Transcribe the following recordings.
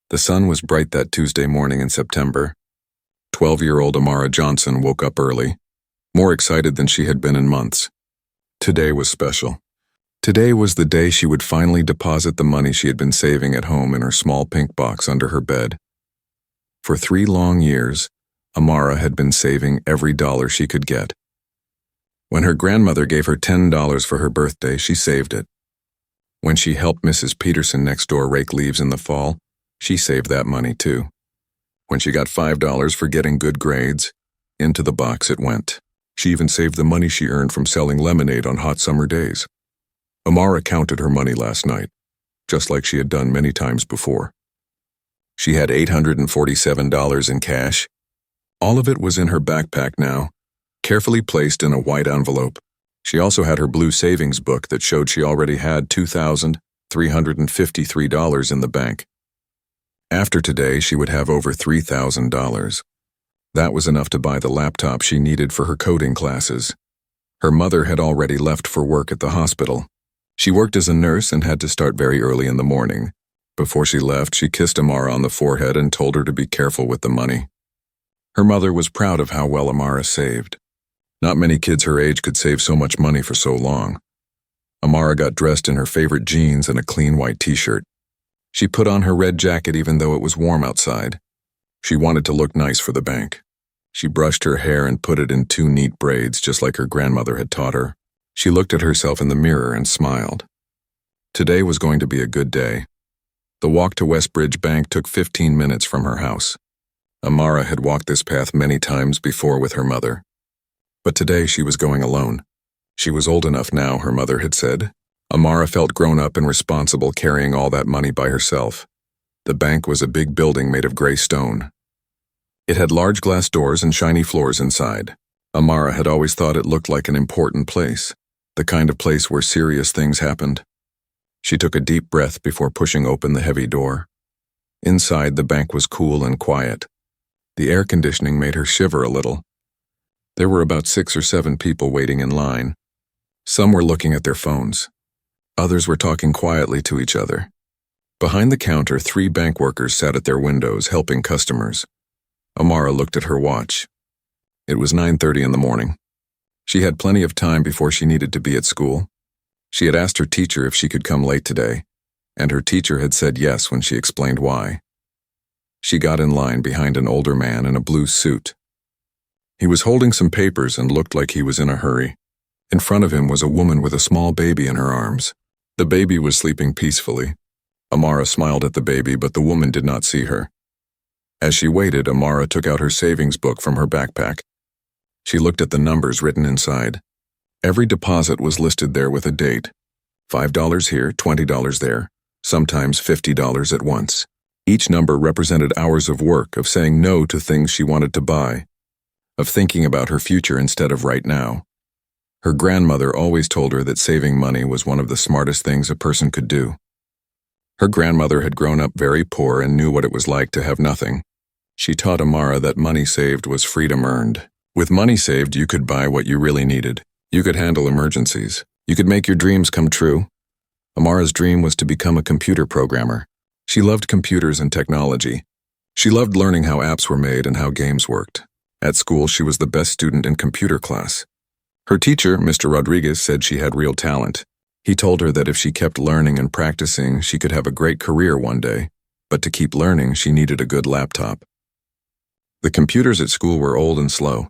The sun was bright that Tuesday morning in September. 12-year-old Amara Johnson woke up early, more excited than she had been in months. Today was special. Today was the day she would finally deposit the money she had been saving at home in her small pink box under her bed. For 3 long years, Amara had been saving every dollar she could get. When her grandmother gave her $10 for her birthday, she saved it. When she helped Mrs. Peterson next door rake leaves in the fall, she saved that money too. When she got $5 for getting good grades, into the box it went. She even saved the money she earned from selling lemonade on hot summer days. Amara counted her money last night, just like she had done many times before. She had $847 in cash. All of it was in her backpack now, carefully placed in a white envelope. She also had her blue savings book that showed she already had $2,353 in the bank. After today, she would have over $3,000. That was enough to buy the laptop she needed for her coding classes. Her mother had already left for work at the hospital. She worked as a nurse and had to start very early in the morning. Before she left, she kissed Amara on the forehead and told her to be careful with the money. Her mother was proud of how well Amara saved. Not many kids her age could save so much money for so long. Amara got dressed in her favorite jeans and a clean white t-shirt. She put on her red jacket even though it was warm outside. She wanted to look nice for the bank. She brushed her hair and put it in 2 neat braids just like her grandmother had taught her. She looked at herself in the mirror and smiled. Today was going to be a good day. The walk to Westbridge Bank took 15 minutes from her house. Amara had walked this path many times before with her mother. But today she was going alone. She was old enough now, her mother had said. Amara felt grown up and responsible carrying all that money by herself. The bank was a big building made of gray stone. It had large glass doors and shiny floors inside. Amara had always thought it looked like an important place, the kind of place where serious things happened. She took a deep breath before pushing open the heavy door. Inside, the bank was cool and quiet. The air conditioning made her shiver a little. There were about 6 or 7 people waiting in line. Some were looking at their phones. Others were talking quietly to each other. Behind the counter, 3 bank workers sat at their windows helping customers. Amara looked at her watch. It was 9:30 in the morning. She had plenty of time before she needed to be at school. She had asked her teacher if she could come late today, and her teacher had said yes when she explained why. She got in line behind an older man in a blue suit. He was holding some papers and looked like he was in a hurry. In front of him was a woman with a small baby in her arms. The baby was sleeping peacefully. Amara smiled at the baby, but the woman did not see her. As she waited, Amara took out her savings book from her backpack. She looked at the numbers written inside. Every deposit was listed there with a date. $5 here, $20 there, sometimes $50 at once. Each number represented hours of work, of saying no to things she wanted to buy, of thinking about her future instead of right now. Her grandmother always told her that saving money was one of the smartest things a person could do. Her grandmother had grown up very poor and knew what it was like to have nothing. She taught Amara that money saved was freedom earned. With money saved, you could buy what you really needed. You could handle emergencies. You could make your dreams come true. Amara's dream was to become a computer programmer. She loved computers and technology. She loved learning how apps were made and how games worked. At school, she was the best student in computer class. Her teacher, Mr. Rodriguez, said she had real talent. He told her that if she kept learning and practicing, she could have a great career one day. But to keep learning, she needed a good laptop. The computers at school were old and slow.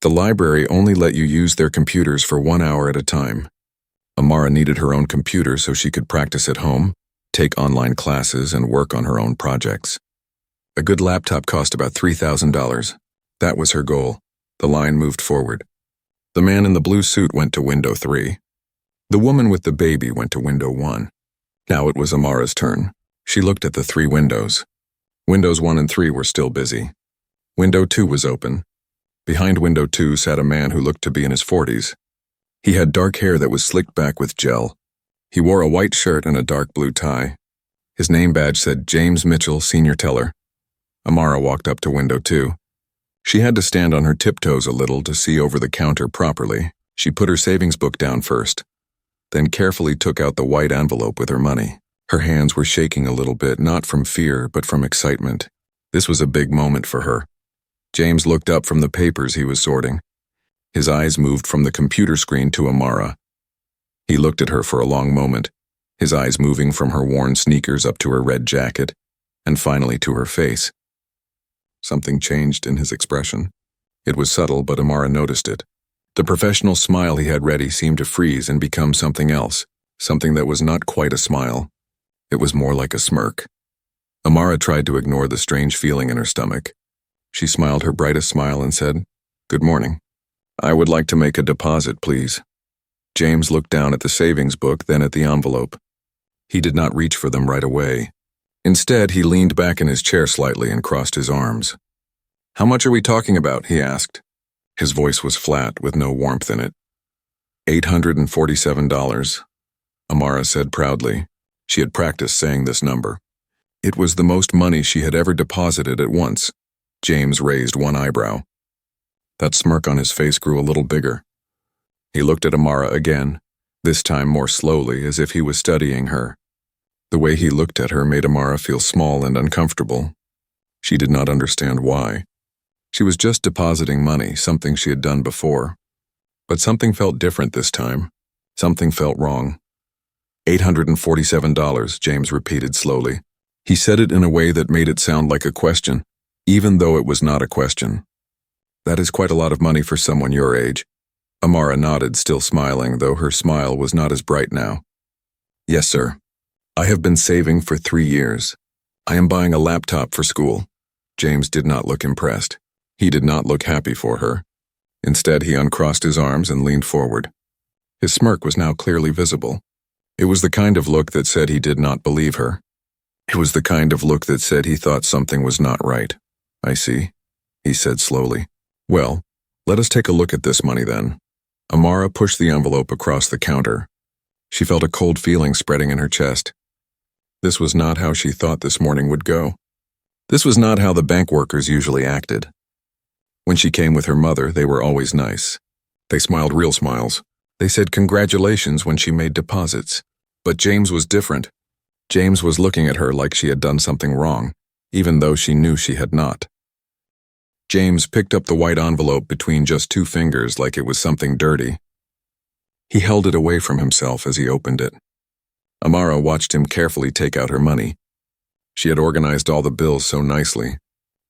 The library only let you use their computers for 1 hour at a time. Amara needed her own computer so she could practice at home, take online classes, and work on her own projects. A good laptop cost about $3,000. That was her goal. The line moved forward. The man in the blue suit went to window 3. The woman with the baby went to window 1. Now it was Amara's turn. She looked at the 3 windows. Windows 1 and 3 were still busy. Window 2 was open. Behind window 2 sat a man who looked to be in his 40s. He had dark hair that was slicked back with gel. He wore a white shirt and a dark blue tie. His name badge said James Mitchell, Senior Teller. Amara walked up to window 2. She had to stand on her tiptoes a little to see over the counter properly. She put her savings book down first, then carefully took out the white envelope with her money. Her hands were shaking a little bit, not from fear, but from excitement. This was a big moment for her. James looked up from the papers he was sorting. His eyes moved from the computer screen to Amara. He looked at her for a long moment, his eyes moving from her worn sneakers up to her red jacket, and finally to her face. Something changed in his expression. It was subtle, but Amara noticed it. The professional smile he had ready seemed to freeze and become something else, something that was not quite a smile. It was more like a smirk. Amara tried to ignore the strange feeling in her stomach. She smiled her brightest smile and said, "Good morning. I would like to make a deposit, please." James looked down at the savings book, then at the envelope. He did not reach for them right away. Instead, he leaned back in his chair slightly and crossed his arms. "How much are we talking about?" he asked. His voice was flat, with no warmth in it. $847, Amara said proudly. She had practiced saying this number. It was the most money she had ever deposited at once. James raised one eyebrow. That smirk on his face grew a little bigger. He looked at Amara again, this time more slowly, as if he was studying her. The way he looked at her made Amara feel small and uncomfortable. She did not understand why. She was just depositing money, something she had done before. But something felt different this time. Something felt wrong. $847, James repeated slowly. He said it in a way that made it sound like a question, even though it was not a question. "That is quite a lot of money for someone your age." Amara nodded, still smiling, though her smile was not as bright now. "Yes, sir. I have been saving for 3 years. I am buying a laptop for school." James did not look impressed. He did not look happy for her. Instead, he uncrossed his arms and leaned forward. His smirk was now clearly visible. It was the kind of look that said he did not believe her. It was the kind of look that said he thought something was not right. "I see," he said slowly. "Well, let us take a look at this money then." Amara pushed the envelope across the counter. She felt a cold feeling spreading in her chest. This was not how she thought this morning would go. This was not how the bank workers usually acted. When she came with her mother, they were always nice. They smiled real smiles. They said congratulations when she made deposits. But James was different. James was looking at her like she had done something wrong, even though she knew she had not. James picked up the white envelope between just 2 fingers like it was something dirty. He held it away from himself as he opened it. Amara watched him carefully take out her money. She had organized all the bills so nicely.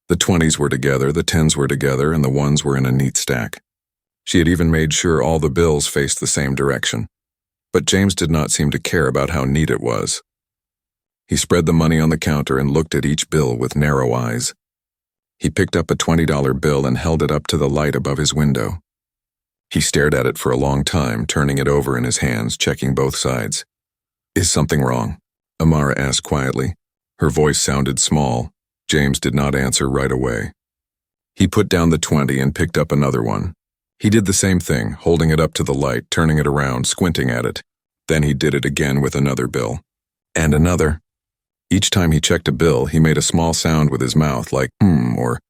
The 20s were together, the 10s were together, and the 1s were in a neat stack. She had even made sure all the bills faced the same direction. But James did not seem to care about how neat it was. He spread the money on the counter and looked at each bill with narrow eyes. He picked up a $20 bill and held it up to the light above his window. He stared at it for a long time, turning it over in his hands, checking both sides. "Is something wrong?" Amara asked quietly. Her voice sounded small. James did not answer right away. He put down the 20 and picked up another one. He did the same thing, holding it up to the light, turning it around, squinting at it. Then he did it again with another bill. And another. Each time he checked a bill, he made a small sound with his mouth like or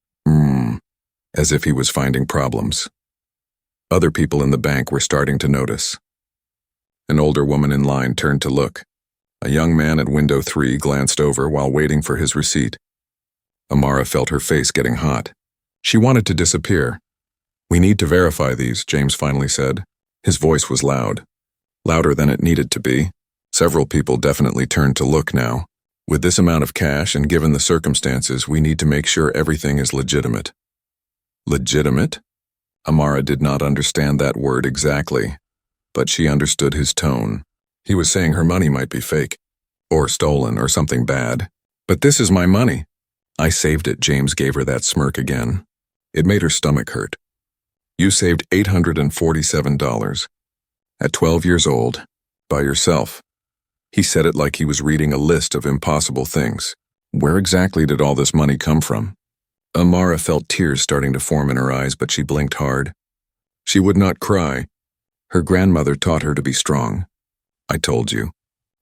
as if he was finding problems. Other people in the bank were starting to notice. An older woman in line turned to look. A young man at window 3 glanced over while waiting for his receipt. Amara felt her face getting hot. She wanted to disappear. "We need to verify these," James finally said. His voice was loud. Louder than it needed to be. Several people definitely turned to look now. "With this amount of cash and given the circumstances, we need to make sure everything is legitimate." Legitimate? Amara did not understand that word exactly, but she understood his tone. He was saying her money might be fake, or stolen, or something bad. "But this is my money. I saved it." James gave her that smirk again. It made her stomach hurt. "You saved $847. At 12 years old, by yourself." He said it like he was reading a list of impossible things. Where exactly did all this money come from? Amara felt tears starting to form in her eyes, but she blinked hard. She would not cry. Her grandmother taught her to be strong. "I told you.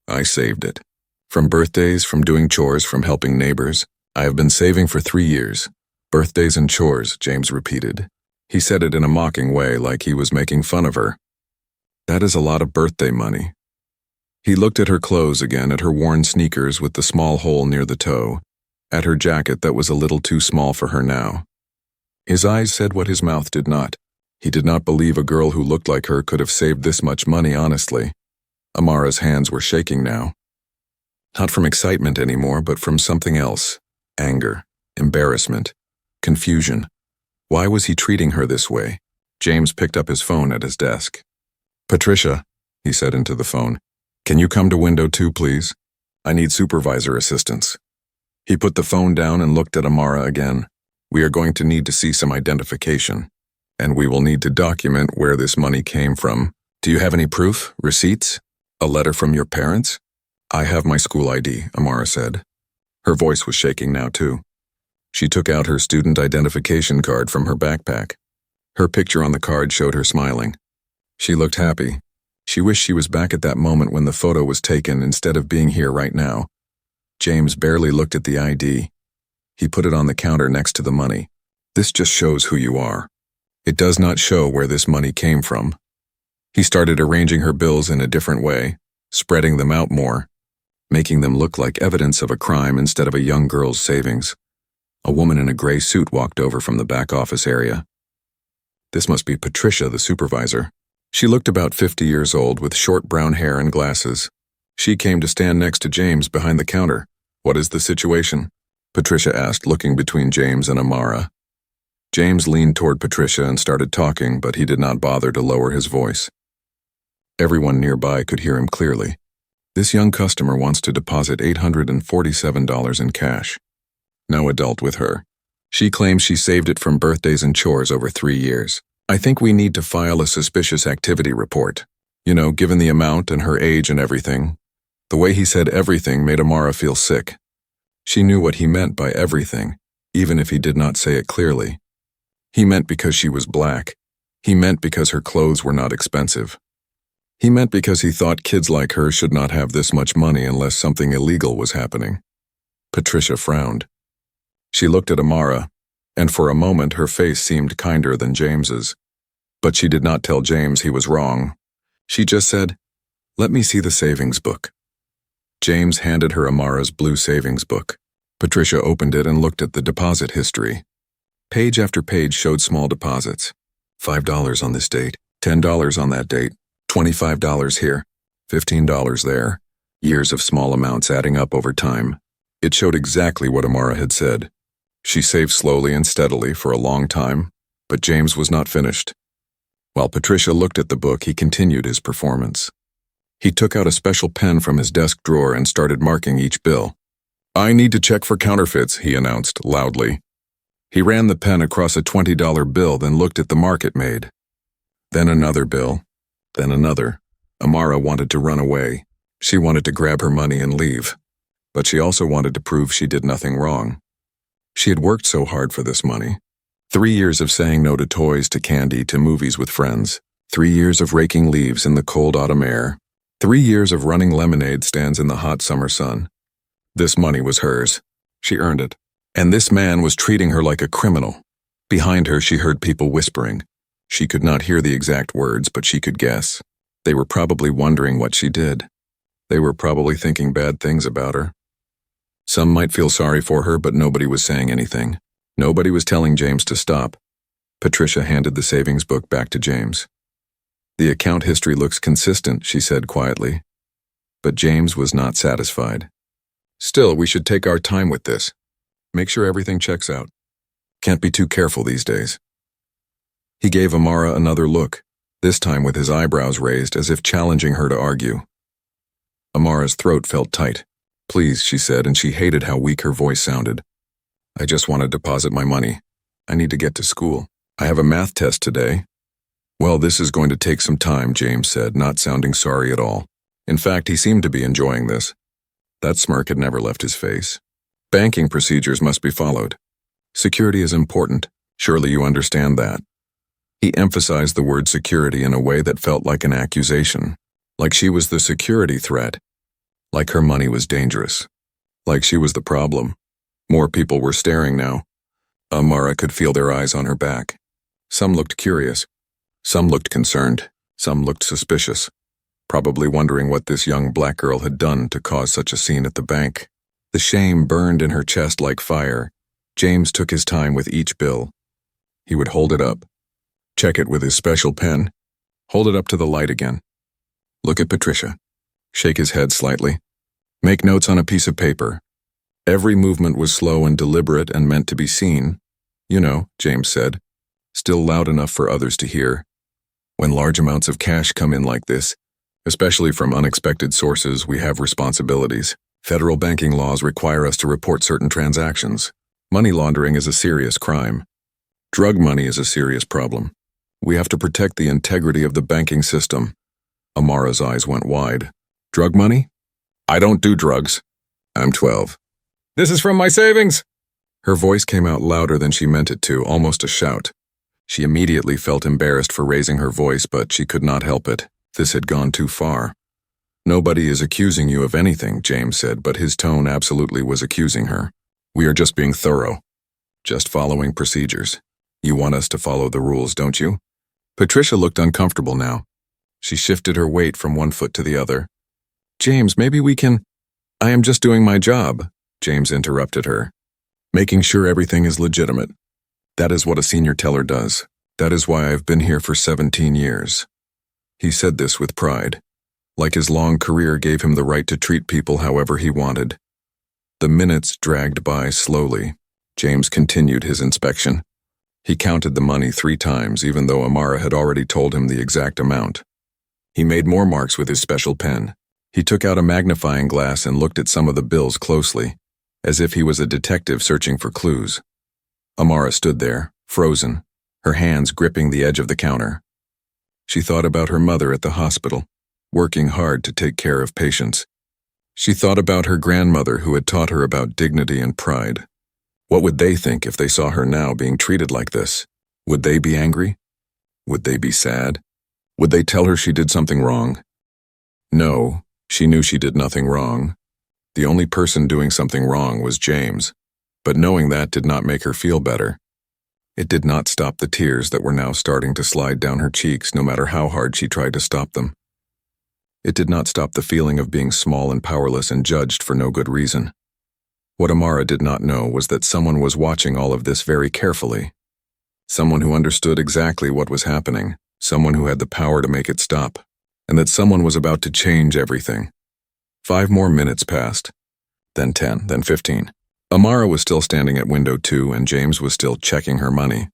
I saved it. From birthdays, from doing chores, from helping neighbors. I have been saving for 3 years. Birthdays and chores," James repeated. He said it in a mocking way, like he was making fun of her. "That is a lot of birthday money." He looked at her clothes again, at her worn sneakers with the small hole near the toe, at her jacket that was a little too small for her now. His eyes said what his mouth did not. He did not believe a girl who looked like her could have saved this much money honestly. Amara's hands were shaking now. Not from excitement anymore, but from something else. Anger, embarrassment, confusion. Why was he treating her this way? James picked up his phone at his desk. "Patricia," he said into the phone, "can you come to window 2, please? I need supervisor assistance." He put the phone down and looked at Amara again. "We are going to need to see some identification, and we will need to document where this money came from. Do you have any proof, receipts? A letter from your parents?" "I have my school ID," Amara said. Her voice was shaking now too. She took out her student identification card from her backpack. Her picture on the card showed her smiling. She looked happy. She wished she was back at that moment when the photo was taken instead of being here right now. James barely looked at the ID. He put it on the counter next to the money. "This just shows who you are. It does not show where this money came from." He started arranging her bills in a different way, spreading them out more, making them look like evidence of a crime instead of a young girl's savings. A woman in a gray suit walked over from the back office area. This must be Patricia, the supervisor. She looked about 50 years old with short brown hair and glasses. She came to stand next to James behind the counter. "What is the situation?" Patricia asked, looking between James and Amara. James leaned toward Patricia and started talking, but he did not bother to lower his voice. Everyone nearby could hear him clearly. "This young customer wants to deposit $847 in cash. No adult with her. She claims she saved it from birthdays and chores over 3 years. I think we need to file a suspicious activity report. You know, given the amount and her age and everything." The way he said everything made Amara feel sick. She knew what he meant by everything, even if he did not say it clearly. He meant because she was black. He meant because her clothes were not expensive. He meant because he thought kids like her should not have this much money unless something illegal was happening. Patricia frowned. She looked at Amara, and for a moment her face seemed kinder than James's. But she did not tell James he was wrong. She just said, "Let me see the savings book." James handed her Amara's blue savings book. Patricia opened it and looked at the deposit history. Page after page showed small deposits. $5 on this date, $10 on that date, $25 here, $15 there. Years of small amounts adding up over time. It showed exactly what Amara had said. She saved slowly and steadily for a long time, but James was not finished. While Patricia looked at the book, he continued his performance. He took out a special pen from his desk drawer and started marking each bill. "I need to check for counterfeits," he announced loudly. He ran the pen across a $20 bill, then looked at the mark it made. Then another bill, then another. Amara wanted to run away. She wanted to grab her money and leave. But she also wanted to prove she did nothing wrong. She had worked so hard for this money. 3 years of saying no to toys, to candy, to movies with friends. 3 years of raking leaves in the cold autumn air. 3 years of running lemonade stands in the hot summer sun. This money was hers. She earned it. And this man was treating her like a criminal. Behind her, she heard people whispering. She could not hear the exact words, but she could guess. They were probably wondering what she did. They were probably thinking bad things about her. Some might feel sorry for her, but nobody was saying anything. Nobody was telling James to stop. Patricia handed the savings book back to James. "The account history looks consistent," she said quietly. But James was not satisfied. "Still, we should take our time with this. Make sure everything checks out. Can't be too careful these days." He gave Amara another look, this time with his eyebrows raised as if challenging her to argue. Amara's throat felt tight. "Please," she said, and she hated how weak her voice sounded. "I just want to deposit my money. I need to get to school. I have a math test today." "Well, this is going to take some time," James said, not sounding sorry at all. In fact, he seemed to be enjoying this. That smirk had never left his face. "Banking procedures must be followed. Security is important. Surely you understand that." He emphasized the word security in a way that felt like an accusation, like she was the security threat, like her money was dangerous, like she was the problem. More people were staring now. Amara could feel their eyes on her back. Some looked curious. Some looked concerned. Some looked suspicious. probably wondering what this young black girl had done to cause such a scene at the bank. The shame burned in her chest like fire. James took his time with each bill. He would hold it up, check it with his special pen, hold it up to the light again. Look at Patricia. Shake his head slightly. Make notes on a piece of paper. Every movement was slow and deliberate and meant to be seen. You know, James said, still loud enough for others to hear. When large amounts of cash come in like this, especially from unexpected sources, we have responsibilities. Federal banking laws require us to report certain transactions. Money laundering is a serious crime. Drug money is a serious problem. We have to protect the integrity of the banking system. Amara's eyes went wide. Drug money? I don't do drugs. I'm 12. This is from my savings! Her voice came out louder than she meant it to, almost a shout. She immediately felt embarrassed for raising her voice, but she could not help it. This had gone too far. Nobody is accusing you of anything, James said, but his tone absolutely was accusing her. We are just being thorough. Just following procedures. You want us to follow the rules, don't you? Patricia looked uncomfortable now. She shifted her weight from one foot to the other. James, maybe we can... I am just doing my job, James interrupted her. Making sure everything is legitimate. That is what a senior teller does. That is why I've been here for 17 years. He said this with pride, like his long career gave him the right to treat people however he wanted. The minutes dragged by slowly. James continued his inspection. He counted the money 3 times, even though Amara had already told him the exact amount. He made more marks with his special pen. He took out a magnifying glass and looked at some of the bills closely, as if he was a detective searching for clues. Amara stood there, frozen, her hands gripping the edge of the counter. She thought about her mother at the hospital, working hard to take care of patients. She thought about her grandmother who had taught her about dignity and pride. What would they think if they saw her now being treated like this? Would they be angry? Would they be sad? Would they tell her she did something wrong? No, she knew she did nothing wrong. The only person doing something wrong was James, but knowing that did not make her feel better. It did not stop the tears that were now starting to slide down her cheeks no matter how hard she tried to stop them. It did not stop the feeling of being small and powerless and judged for no good reason. What Amara did not know was that someone was watching all of this very carefully. Someone who understood exactly what was happening, someone who had the power to make it stop, and that someone was about to change everything. 5 more minutes passed, then 10, then 15. Amara was still standing at window 2 and James was still checking her money.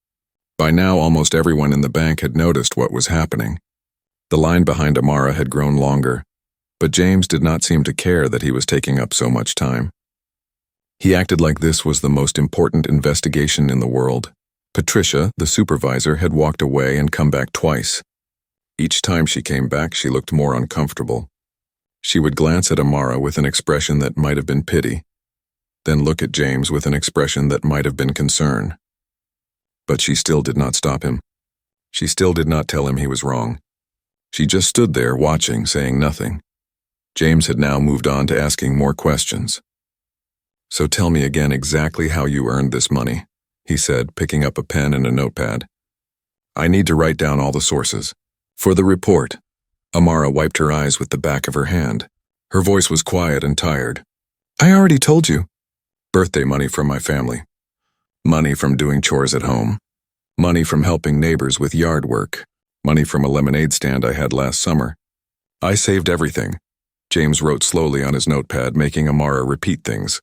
By now, almost everyone in the bank had noticed what was happening. The line behind Amara had grown longer, but James did not seem to care that he was taking up so much time. He acted like this was the most important investigation in the world. Patricia, the supervisor, had walked away and come back twice. Each time she came back, she looked more uncomfortable. She would glance at Amara with an expression that might have been pity, then look at James with an expression that might have been concern. But she still did not stop him. She still did not tell him he was wrong. She just stood there watching, saying nothing. James had now moved on to asking more questions. So tell me again exactly how you earned this money, he said, picking up a pen and a notepad. I need to write down all the sources. For the report. Amara wiped her eyes with the back of her hand. Her voice was quiet and tired. I already told you. Birthday money from my family. Money from doing chores at home. Money from helping neighbors with yard work. Money from a lemonade stand I had last summer. I saved everything. James wrote slowly on his notepad, making Amara repeat things.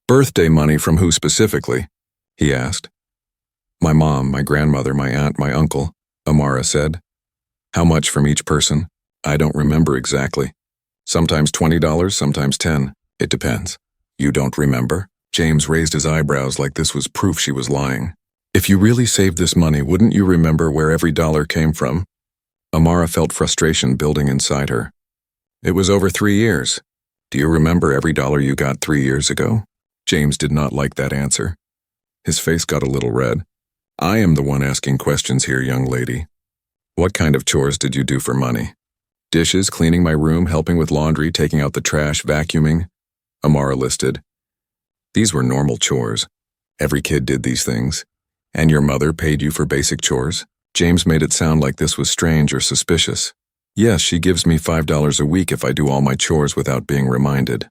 Birthday money from who specifically? He asked. My mom, my grandmother, my aunt, my uncle, Amara said. How much from each person? I don't remember exactly. Sometimes $20, sometimes $10. It depends. You don't remember? James raised his eyebrows like this was proof she was lying. If you really saved this money, wouldn't you remember where every dollar came from? Amara felt frustration building inside her. It was over 3 years. Do you remember every dollar you got 3 years ago? James did not like that answer. His face got a little red. I am the one asking questions here, young lady. What kind of chores did you do for money? Dishes, cleaning my room, helping with laundry, taking out the trash, vacuuming? Amara listed. These were normal chores. Every kid did these things. And your mother paid you for basic chores? James made it sound like this was strange or suspicious. Yes, she gives me $5 a week if I do all my chores without being reminded.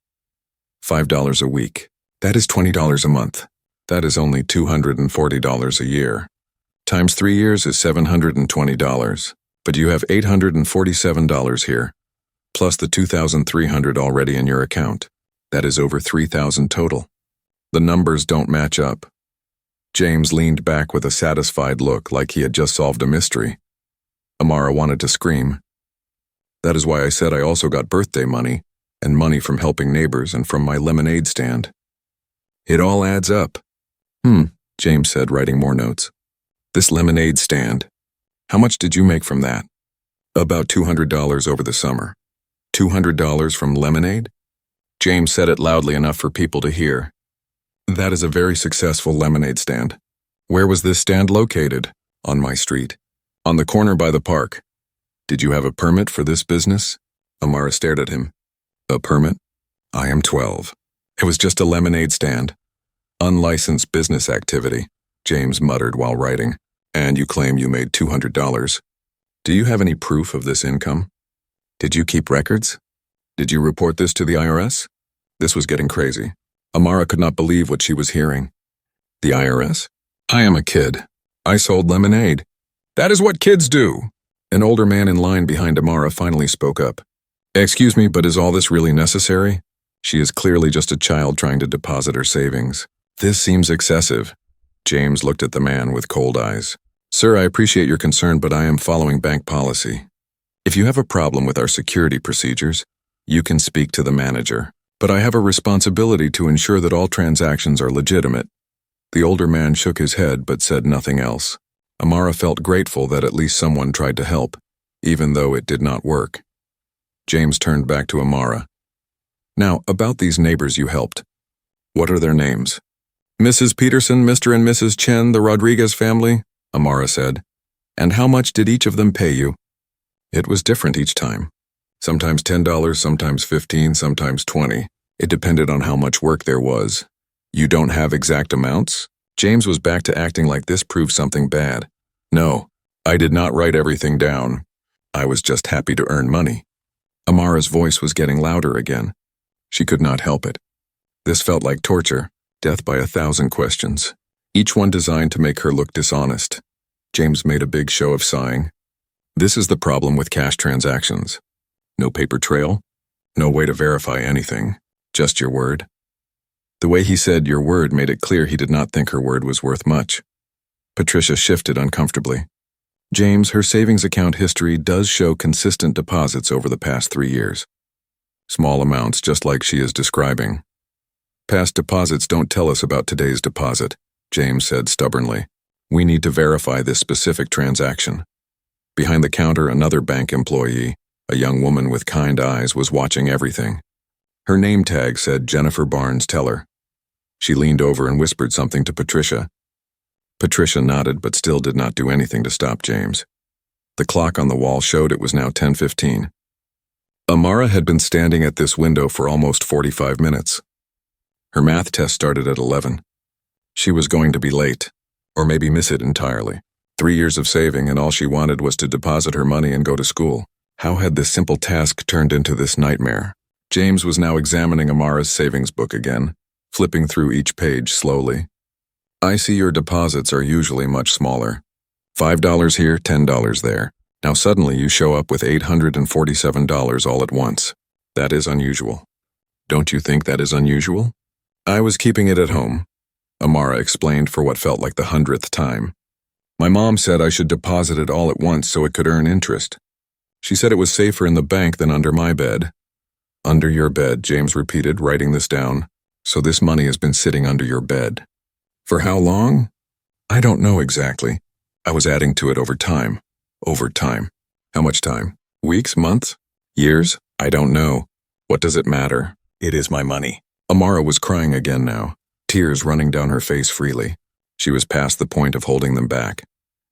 $5 a week. That is $20 a month. That is only $240 a year. Times 3 years is $720. But you have $847 here, plus the $2,300 already in your account. That is over $3,000 total. The numbers don't match up. James leaned back with a satisfied look like he had just solved a mystery. Amara wanted to scream. That is why I said I also got birthday money, and money from helping neighbors and from my lemonade stand. It all adds up. James said, writing more notes. This lemonade stand. How much did you make from that? About $200 over the summer. $200 from lemonade? James said it loudly enough for people to hear. That is a very successful lemonade stand. Where was this stand located? On my street. On the corner by the park. Did you have a permit for this business? Amara stared at him. A permit? I am 12. It was just a lemonade stand. Unlicensed business activity, James muttered while writing. And you claim you made $200. Do you have any proof of this income? Did you keep records? Did you report this to the IRS? This was getting crazy. Amara could not believe what she was hearing. The IRS? I am a kid. I sold lemonade. That is what kids do. An older man in line behind Amara finally spoke up. Excuse me, but is all this really necessary? She is clearly just a child trying to deposit her savings. This seems excessive. James looked at the man with cold eyes. Sir, I appreciate your concern, but I am following bank policy. If you have a problem with our security procedures, you can speak to the manager. But I have a responsibility to ensure that all transactions are legitimate. The older man shook his head but said nothing else. Amara felt grateful that at least someone tried to help, even though it did not work. James turned back to Amara. Now, about these neighbors you helped. What are their names? Mrs. Peterson, Mr. and Mrs. Chen, the Rodriguez family, Amara said. And how much did each of them pay you? It was different each time. Sometimes $10, sometimes $15, sometimes $20. It depended on how much work there was. You don't have exact amounts? James was back to acting like this proved something bad. No, I did not write everything down. I was just happy to earn money. Amara's voice was getting louder again. She could not help it. This felt like torture, death by 1,000 questions, each one designed to make her look dishonest. James made a big show of sighing. This is the problem with cash transactions. No paper trail, no way to verify anything, just your word. The way he said your word made it clear he did not think her word was worth much. Patricia shifted uncomfortably. James, her savings account history does show consistent deposits over the past 3 years. Small amounts, just like she is describing. Past deposits don't tell us about today's deposit, James said stubbornly. We need to verify this specific transaction. Behind the counter, another bank employee, a young woman with kind eyes, was watching everything. Her name tag said Jennifer Barnes Teller. She leaned over and whispered something to Patricia. Patricia nodded but still did not do anything to stop James. The clock on the wall showed it was now 10:15. Amara had been standing at this window for almost 45 minutes. Her math test started at 11. She was going to be late, or maybe miss it entirely. 3 years of saving and all she wanted was to deposit her money and go to school. How had this simple task turned into this nightmare? James was now examining Amara's savings book again, flipping through each page slowly. I see your deposits are usually much smaller. $5 here, $10 there. Now suddenly you show up with $847 all at once. That is unusual. Don't you think that is unusual? I was keeping it at home, Amara explained for what felt like the 100th time. My mom said I should deposit it all at once so it could earn interest. She said it was safer in the bank than under my bed. Under your bed, James repeated, writing this down. So this money has been sitting under your bed. For how long? I don't know exactly. I was adding to it over time. Over time. How much time? Weeks, months? Years? I don't know. What does it matter? It is my money. Amara was crying again now, tears running down her face freely. She was past the point of holding them back.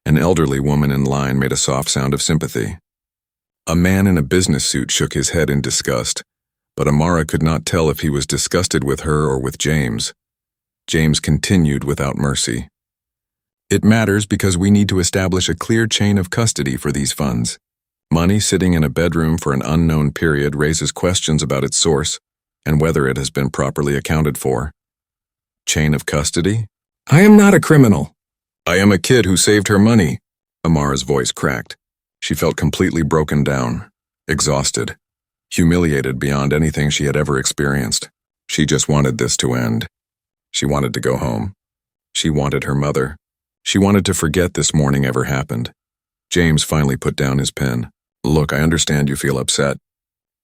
An elderly woman in line made a soft sound of sympathy. A man in a business suit shook his head in disgust, but Amara could not tell if he was disgusted with her or with James. James continued without mercy. It matters because we need to establish a clear chain of custody for these funds. Money sitting in a bedroom for an unknown period raises questions about its source and whether it has been properly accounted for. Chain of custody? I am not a criminal. I am a kid who saved her money. Amara's voice cracked. She felt completely broken down, exhausted, humiliated beyond anything she had ever experienced. She just wanted this to end. She wanted to go home. She wanted her mother. She wanted to forget this morning ever happened. James finally put down his pen. Look, I understand you feel upset,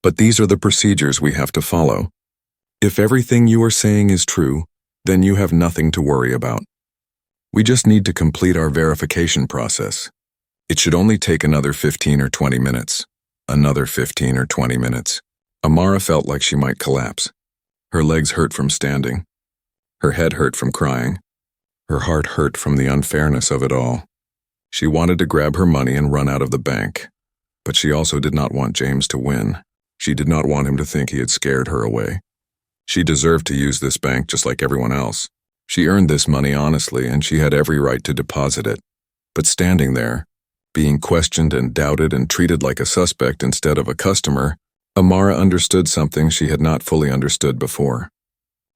but these are the procedures we have to follow. If everything you are saying is true, then you have nothing to worry about. We just need to complete our verification process. It should only take another 15 or 20 minutes. Another 15 or 20 minutes. Amara felt like she might collapse. Her legs hurt from standing. Her head hurt from crying. Her heart hurt from the unfairness of it all. She wanted to grab her money and run out of the bank. But she also did not want James to win. She did not want him to think he had scared her away. She deserved to use this bank just like everyone else. She earned this money honestly, and she had every right to deposit it. But standing there, being questioned and doubted and treated like a suspect instead of a customer, Amara understood something she had not fully understood before.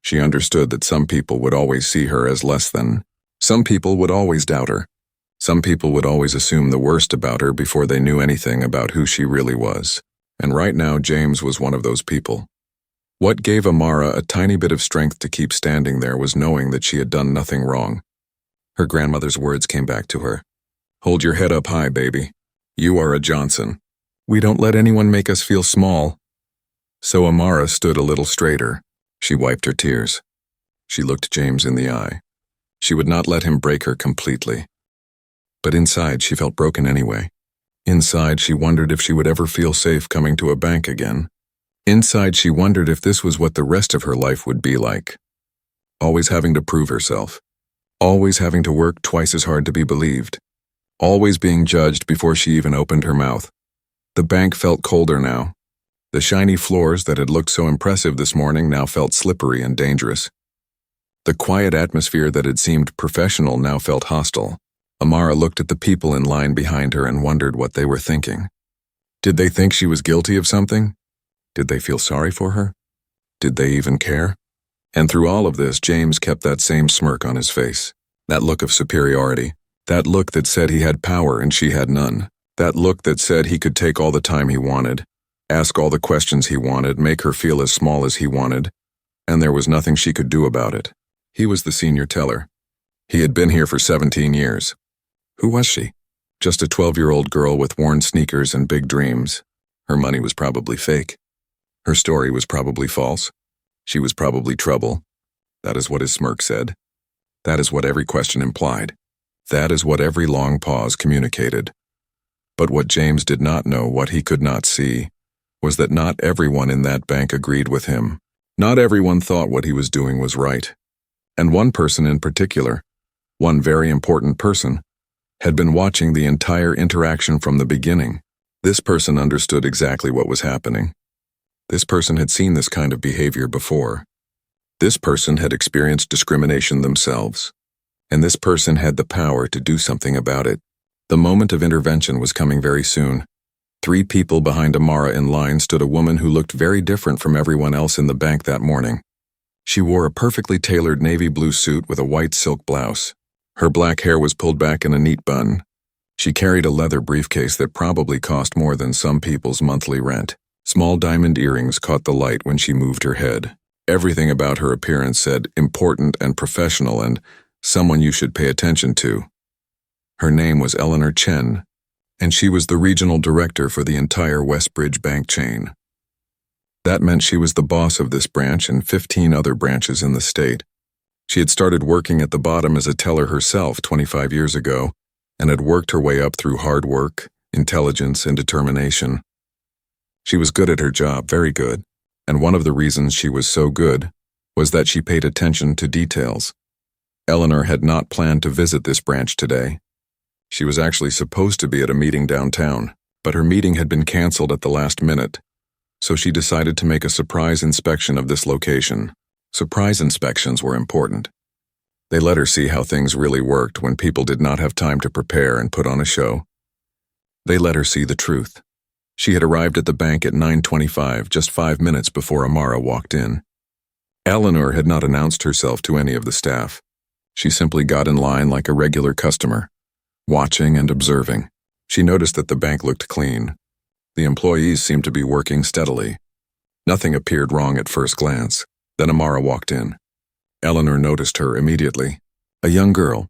She understood that some people would always see her as less than. Some people would always doubt her. Some people would always assume the worst about her before they knew anything about who she really was. And right now, James was one of those people. What gave Amara a tiny bit of strength to keep standing there was knowing that she had done nothing wrong. Her grandmother's words came back to her. Hold your head up high, baby. You are a Johnson. We don't let anyone make us feel small. So Amara stood a little straighter. She wiped her tears. She looked James in the eye. She would not let him break her completely. But inside, she felt broken anyway. Inside, she wondered if she would ever feel safe coming to a bank again. Inside, she wondered if this was what the rest of her life would be like. Always having to prove herself. Always having to work twice as hard to be believed. Always being judged before she even opened her mouth. The bank felt colder now. The shiny floors that had looked so impressive this morning now felt slippery and dangerous. The quiet atmosphere that had seemed professional now felt hostile. Amara looked at the people in line behind her and wondered what they were thinking. Did they think she was guilty of something? Did they feel sorry for her? Did they even care? And through all of this, James kept that same smirk on his face. That look of superiority. That look that said he had power and she had none. That look that said he could take all the time he wanted, ask all the questions he wanted, make her feel as small as he wanted, and there was nothing she could do about it. He was the senior teller. He had been here for 17 years. Who was she? Just a 12-year-old girl with worn sneakers and big dreams. Her money was probably fake. Her story was probably false. She was probably trouble. That is what his smirk said. That is what every question implied. That is what every long pause communicated. But what James did not know, what he could not see, was that not everyone in that bank agreed with him. Not everyone thought what he was doing was right. And one person in particular, one very important person, had been watching the entire interaction from the beginning. This person understood exactly what was happening. This person had seen this kind of behavior before. This person had experienced discrimination themselves. And this person had the power to do something about it. The moment of intervention was coming very soon. 3 people behind Amara in line stood a woman who looked very different from everyone else in the bank that morning. She wore a perfectly tailored navy blue suit with a white silk blouse. Her black hair was pulled back in a neat bun. She carried a leather briefcase that probably cost more than some people's monthly rent. Small diamond earrings caught the light when she moved her head. Everything about her appearance said important and professional and someone you should pay attention to. Her name was Eleanor Chen, and she was the regional director for the entire Westbridge bank chain. That meant she was the boss of this branch and 15 other branches in the state. She had started working at the bottom as a teller herself 25 years ago and had worked her way up through hard work, intelligence, and determination. She was good at her job, very good, and one of the reasons she was so good was that she paid attention to details. Eleanor had not planned to visit this branch today. She was actually supposed to be at a meeting downtown, but her meeting had been canceled at the last minute, so she decided to make a surprise inspection of this location. Surprise inspections were important. They let her see how things really worked when people did not have time to prepare and put on a show. They let her see the truth. She had arrived at the bank at 9:25, just 5 minutes before Amara walked in. Eleanor had not announced herself to any of the staff. She simply got in line like a regular customer, watching and observing. She noticed that the bank looked clean. The employees seemed to be working steadily. Nothing appeared wrong at first glance. Then Amara walked in. Eleanor noticed her immediately. A young girl,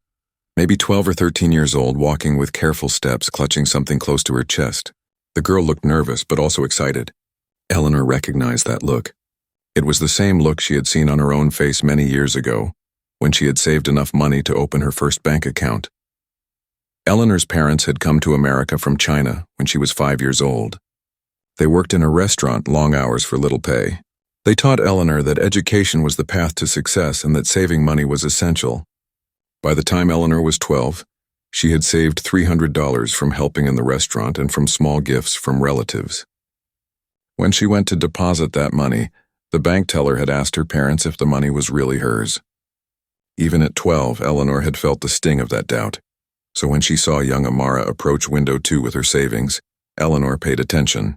maybe 12 or 13 years old, walking with careful steps, clutching something close to her chest. The girl looked nervous but also excited. Eleanor recognized that look. It was the same look she had seen on her own face many years ago, when she had saved enough money to open her first bank account. Eleanor's parents had come to America from China when she was 5 years old. They worked in a restaurant, long hours for little pay. They taught Eleanor that education was the path to success and that saving money was essential. By the time Eleanor was 12, she had saved $300 from helping in the restaurant and from small gifts from relatives. When she went to deposit that money, the bank teller had asked her parents if the money was really hers. Even at 12, Eleanor had felt the sting of that doubt. So when she saw young Amara approach window 2 with her savings, Eleanor paid attention.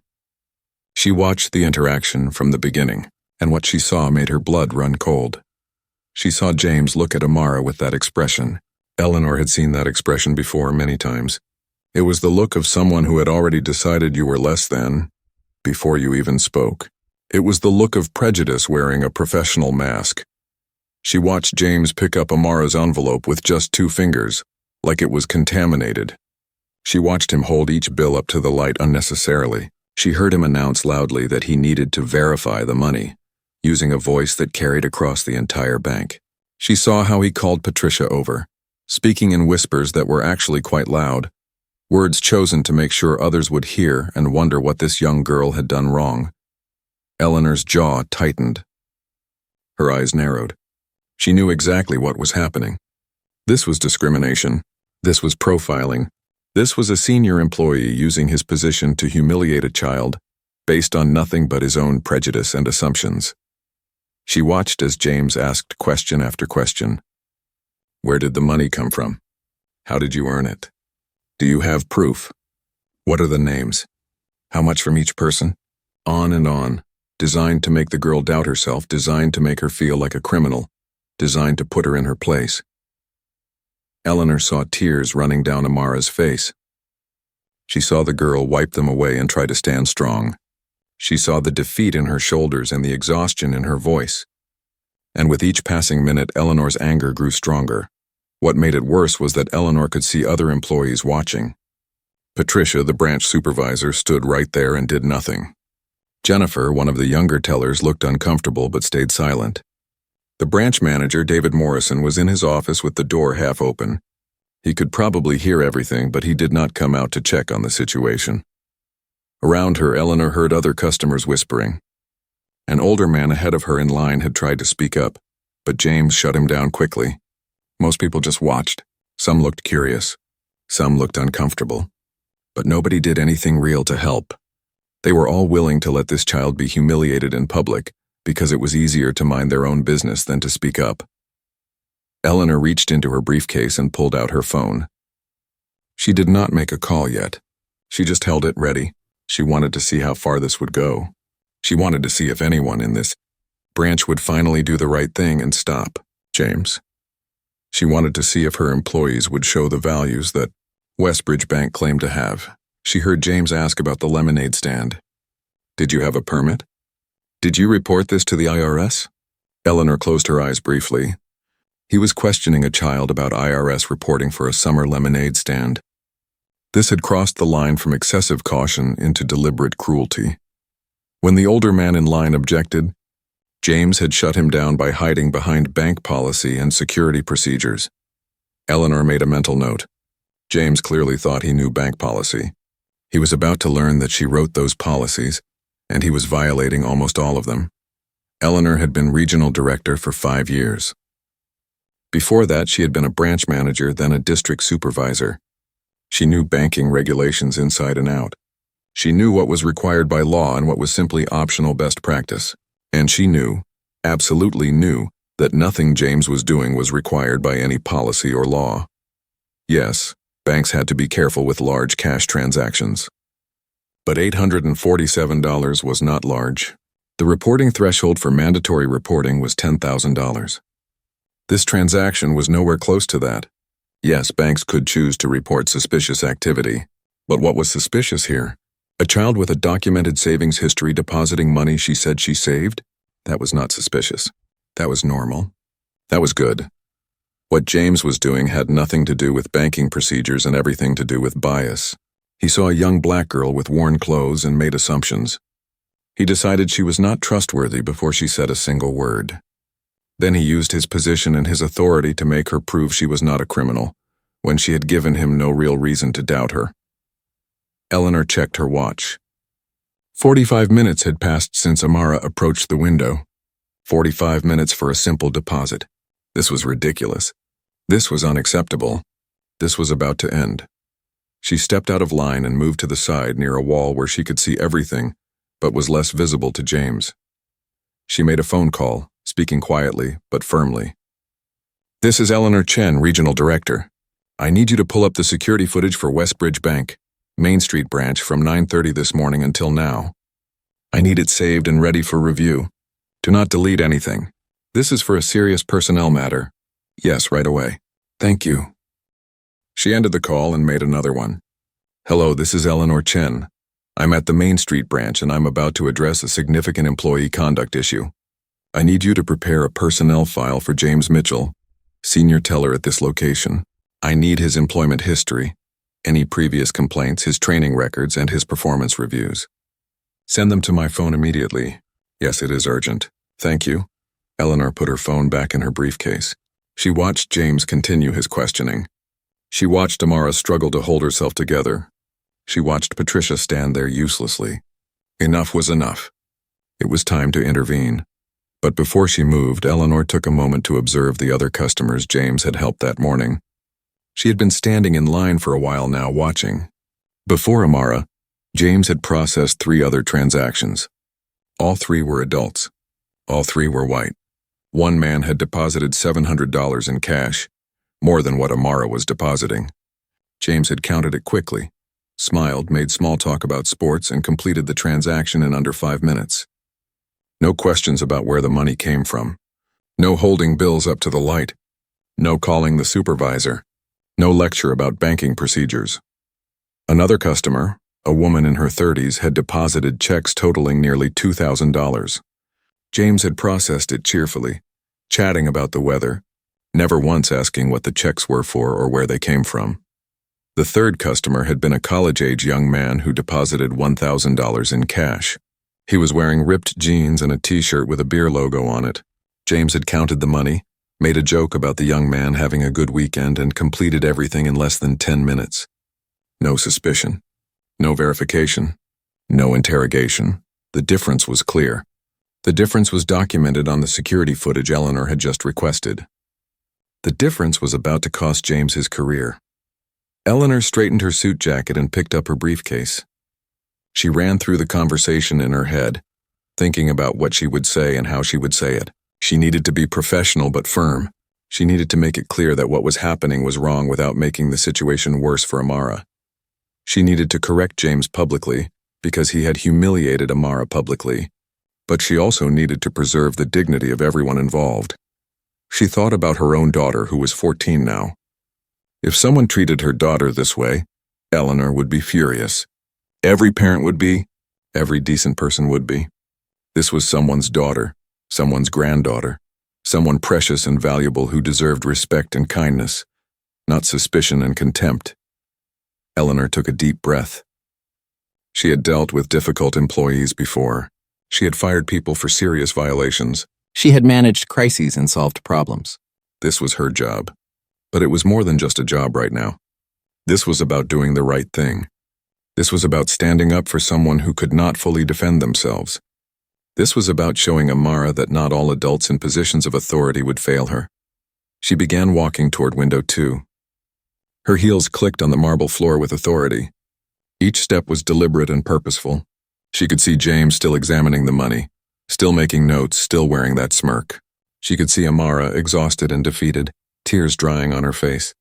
She watched the interaction from the beginning, and what she saw made her blood run cold. She saw James look at Amara with that expression. Eleanor had seen that expression before many times. It was the look of someone who had already decided you were less than before you even spoke. It was the look of prejudice wearing a professional mask. She watched James pick up Amara's envelope with just 2 fingers, like it was contaminated. She watched him hold each bill up to the light unnecessarily. She heard him announce loudly that he needed to verify the money, using a voice that carried across the entire bank. She saw how he called Patricia over, speaking in whispers that were actually quite loud, words chosen to make sure others would hear and wonder what this young girl had done wrong. Eleanor's jaw tightened. Her eyes narrowed. She knew exactly what was happening. This was discrimination. This was profiling. This was a senior employee using his position to humiliate a child based on nothing but his own prejudice and assumptions. She watched as James asked question after question. Where did the money come from? How did you earn it? Do you have proof? What are the names? How much from each person? On and on, designed to make the girl doubt herself, designed to make her feel like a criminal, designed to put her in her place. Eleanor saw tears running down Amara's face. She saw the girl wipe them away and try to stand strong. She saw the defeat in her shoulders and the exhaustion in her voice. And with each passing minute, Eleanor's anger grew stronger. What made it worse was that Eleanor could see other employees watching. Patricia, the branch supervisor, stood right there and did nothing. Jennifer, one of the younger tellers, looked uncomfortable but stayed silent. The branch manager, David Morrison, was in his office with the door half open. He could probably hear everything, but he did not come out to check on the situation. Around her, Eleanor heard other customers whispering. An older man ahead of her in line had tried to speak up, but James shut him down quickly. Most people just watched. Some looked curious. Some looked uncomfortable. But nobody did anything real to help. They were all willing to let this child be humiliated in public, because it was easier to mind their own business than to speak up. Eleanor reached into her briefcase and pulled out her phone. She did not make a call yet. She just held it ready. She wanted to see how far this would go. She wanted to see if anyone in this branch would finally do the right thing and stop James. She wanted to see if her employees would show the values that Westbridge Bank claimed to have. She heard James ask about the lemonade stand. Did you have a permit? Did you report this to the IRS? Eleanor closed her eyes briefly. He was questioning a child about IRS reporting for a summer lemonade stand. This had crossed the line from excessive caution into deliberate cruelty. When the older man in line objected, James had shut him down by hiding behind bank policy and security procedures. Eleanor made a mental note. James clearly thought he knew bank policy. He was about to learn that she wrote those policies, and he was violating almost all of them. Eleanor had been regional director for 5 years. Before that, she had been a branch manager, then a district supervisor. She knew banking regulations inside and out. She knew what was required by law and what was simply optional best practice. And she knew, absolutely knew, that nothing James was doing was required by any policy or law. Yes, banks had to be careful with large cash transactions. But $847 was not large. The reporting threshold for mandatory reporting was $10,000. This transaction was nowhere close to that. Yes, banks could choose to report suspicious activity. But what was suspicious here? A child with a documented savings history depositing money she said she saved? That was not suspicious. That was normal. That was good. What James was doing had nothing to do with banking procedures and everything to do with bias. He saw a young black girl with worn clothes and made assumptions. He decided she was not trustworthy before she said a single word. Then he used his position and his authority to make her prove she was not a criminal, when she had given him no real reason to doubt her. Eleanor checked her watch. 45 minutes had passed since Amara approached the window. 45 minutes for a simple deposit. This was ridiculous. This was unacceptable. This was about to end. She stepped out of line and moved to the side near a wall where she could see everything, but was less visible to James. She made a phone call, speaking quietly but firmly. "This is Eleanor Chen, Regional Director. I need you to pull up the security footage for Westbridge Bank, Main Street branch from 9:30 this morning until now. I need it saved and ready for review. Do not delete anything. This is for a serious personnel matter. Yes, right away. Thank you." She ended the call and made another one. "Hello, this is Eleanor Chen. I'm at the Main Street branch and I'm about to address a significant employee conduct issue. I need you to prepare a personnel file for James Mitchell, senior teller at this location. I need his employment history, any previous complaints, his training records, and his performance reviews. Send them to my phone immediately. Yes, it is urgent. Thank you." Eleanor put her phone back in her briefcase. She watched James continue his questioning. She watched Amara struggle to hold herself together. She watched Patricia stand there uselessly. Enough was enough. It was time to intervene. But before she moved, Eleanor took a moment to observe the other customers James had helped that morning. She had been standing in line for a while now, watching. Before Amara, James had processed 3 other transactions. All 3 were adults. All 3 were white. One man had deposited $700 in cash, more than what Amara was depositing. James had counted it quickly, smiled, made small talk about sports, and completed the transaction in under 5 minutes. No questions about where the money came from. No holding bills up to the light. No calling the supervisor. No lecture about banking procedures. Another customer, a woman in her 30s, had deposited checks totaling nearly $2,000. James had processed it cheerfully, chatting about the weather, never once asking what the checks were for or where they came from. The third customer had been a college-age young man who deposited $1,000 in cash. He was wearing ripped jeans and a t-shirt with a beer logo on it. James had counted the money, made a joke about the young man having a good weekend, and completed everything in less than 10 minutes. No suspicion. No verification. No interrogation. The difference was clear. The difference was documented on the security footage Eleanor had just requested. The difference was about to cost James his career. Eleanor straightened her suit jacket and picked up her briefcase. She ran through the conversation in her head, thinking about what she would say and how she would say it. She needed to be professional but firm. She needed to make it clear that what was happening was wrong without making the situation worse for Amara. She needed to correct James publicly because he had humiliated Amara publicly, but she also needed to preserve the dignity of everyone involved. She thought about her own daughter, who was 14 now. If someone treated her daughter this way, Eleanor would be furious. Every parent would be. Every decent person would be. This was someone's daughter, someone's granddaughter, someone precious and valuable who deserved respect and kindness, not suspicion and contempt. Eleanor took a deep breath. She had dealt with difficult employees before. She had fired people for serious violations. She had managed crises and solved problems. This was her job. But it was more than just a job right now. This was about doing the right thing. This was about standing up for someone who could not fully defend themselves. This was about showing Amara that not all adults in positions of authority would fail her. She began walking toward window 2. Her heels clicked on the marble floor with authority. Each step was deliberate and purposeful. She could see James still examining the money, still making notes, still wearing that smirk. She could see Amara exhausted and defeated, tears drying on her face.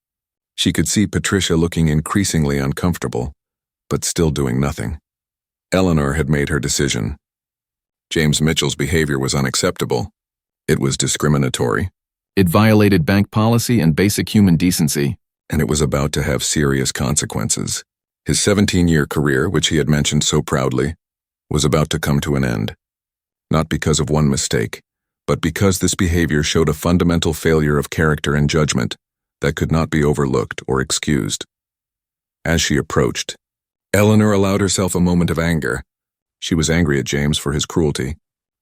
She could see Patricia looking increasingly uncomfortable, but still doing nothing. Eleanor had made her decision. James Mitchell's behavior was unacceptable. It was discriminatory. It violated bank policy and basic human decency, and it was about to have serious consequences. His 17-year career, which he had mentioned so proudly, was about to come to an end. Not because of one mistake, but because this behavior showed a fundamental failure of character and judgment that could not be overlooked or excused. As she approached, Eleanor allowed herself a moment of anger. She was angry at James for his cruelty.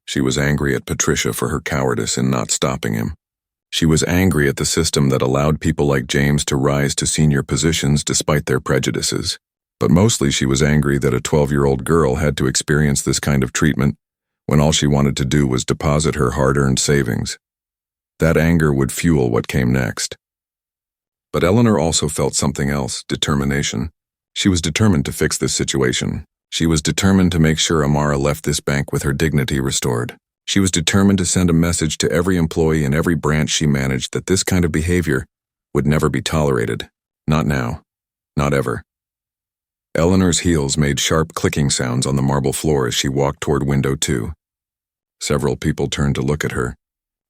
She was angry at Patricia for her cowardice in not stopping him. She was angry at the system that allowed people like James to rise to senior positions despite their prejudices. But mostly she was angry that a 12-year-old girl had to experience this kind of treatment when all she wanted to do was deposit her hard-earned savings. That anger would fuel what came next. But Eleanor also felt something else, determination. She was determined to fix this situation. She was determined to make sure Amara left this bank with her dignity restored. She was determined to send a message to every employee in every branch she managed that this kind of behavior would never be tolerated. Not now. Not ever. Eleanor's heels made sharp clicking sounds on the marble floor as she walked toward window 2. Several people turned to look at her.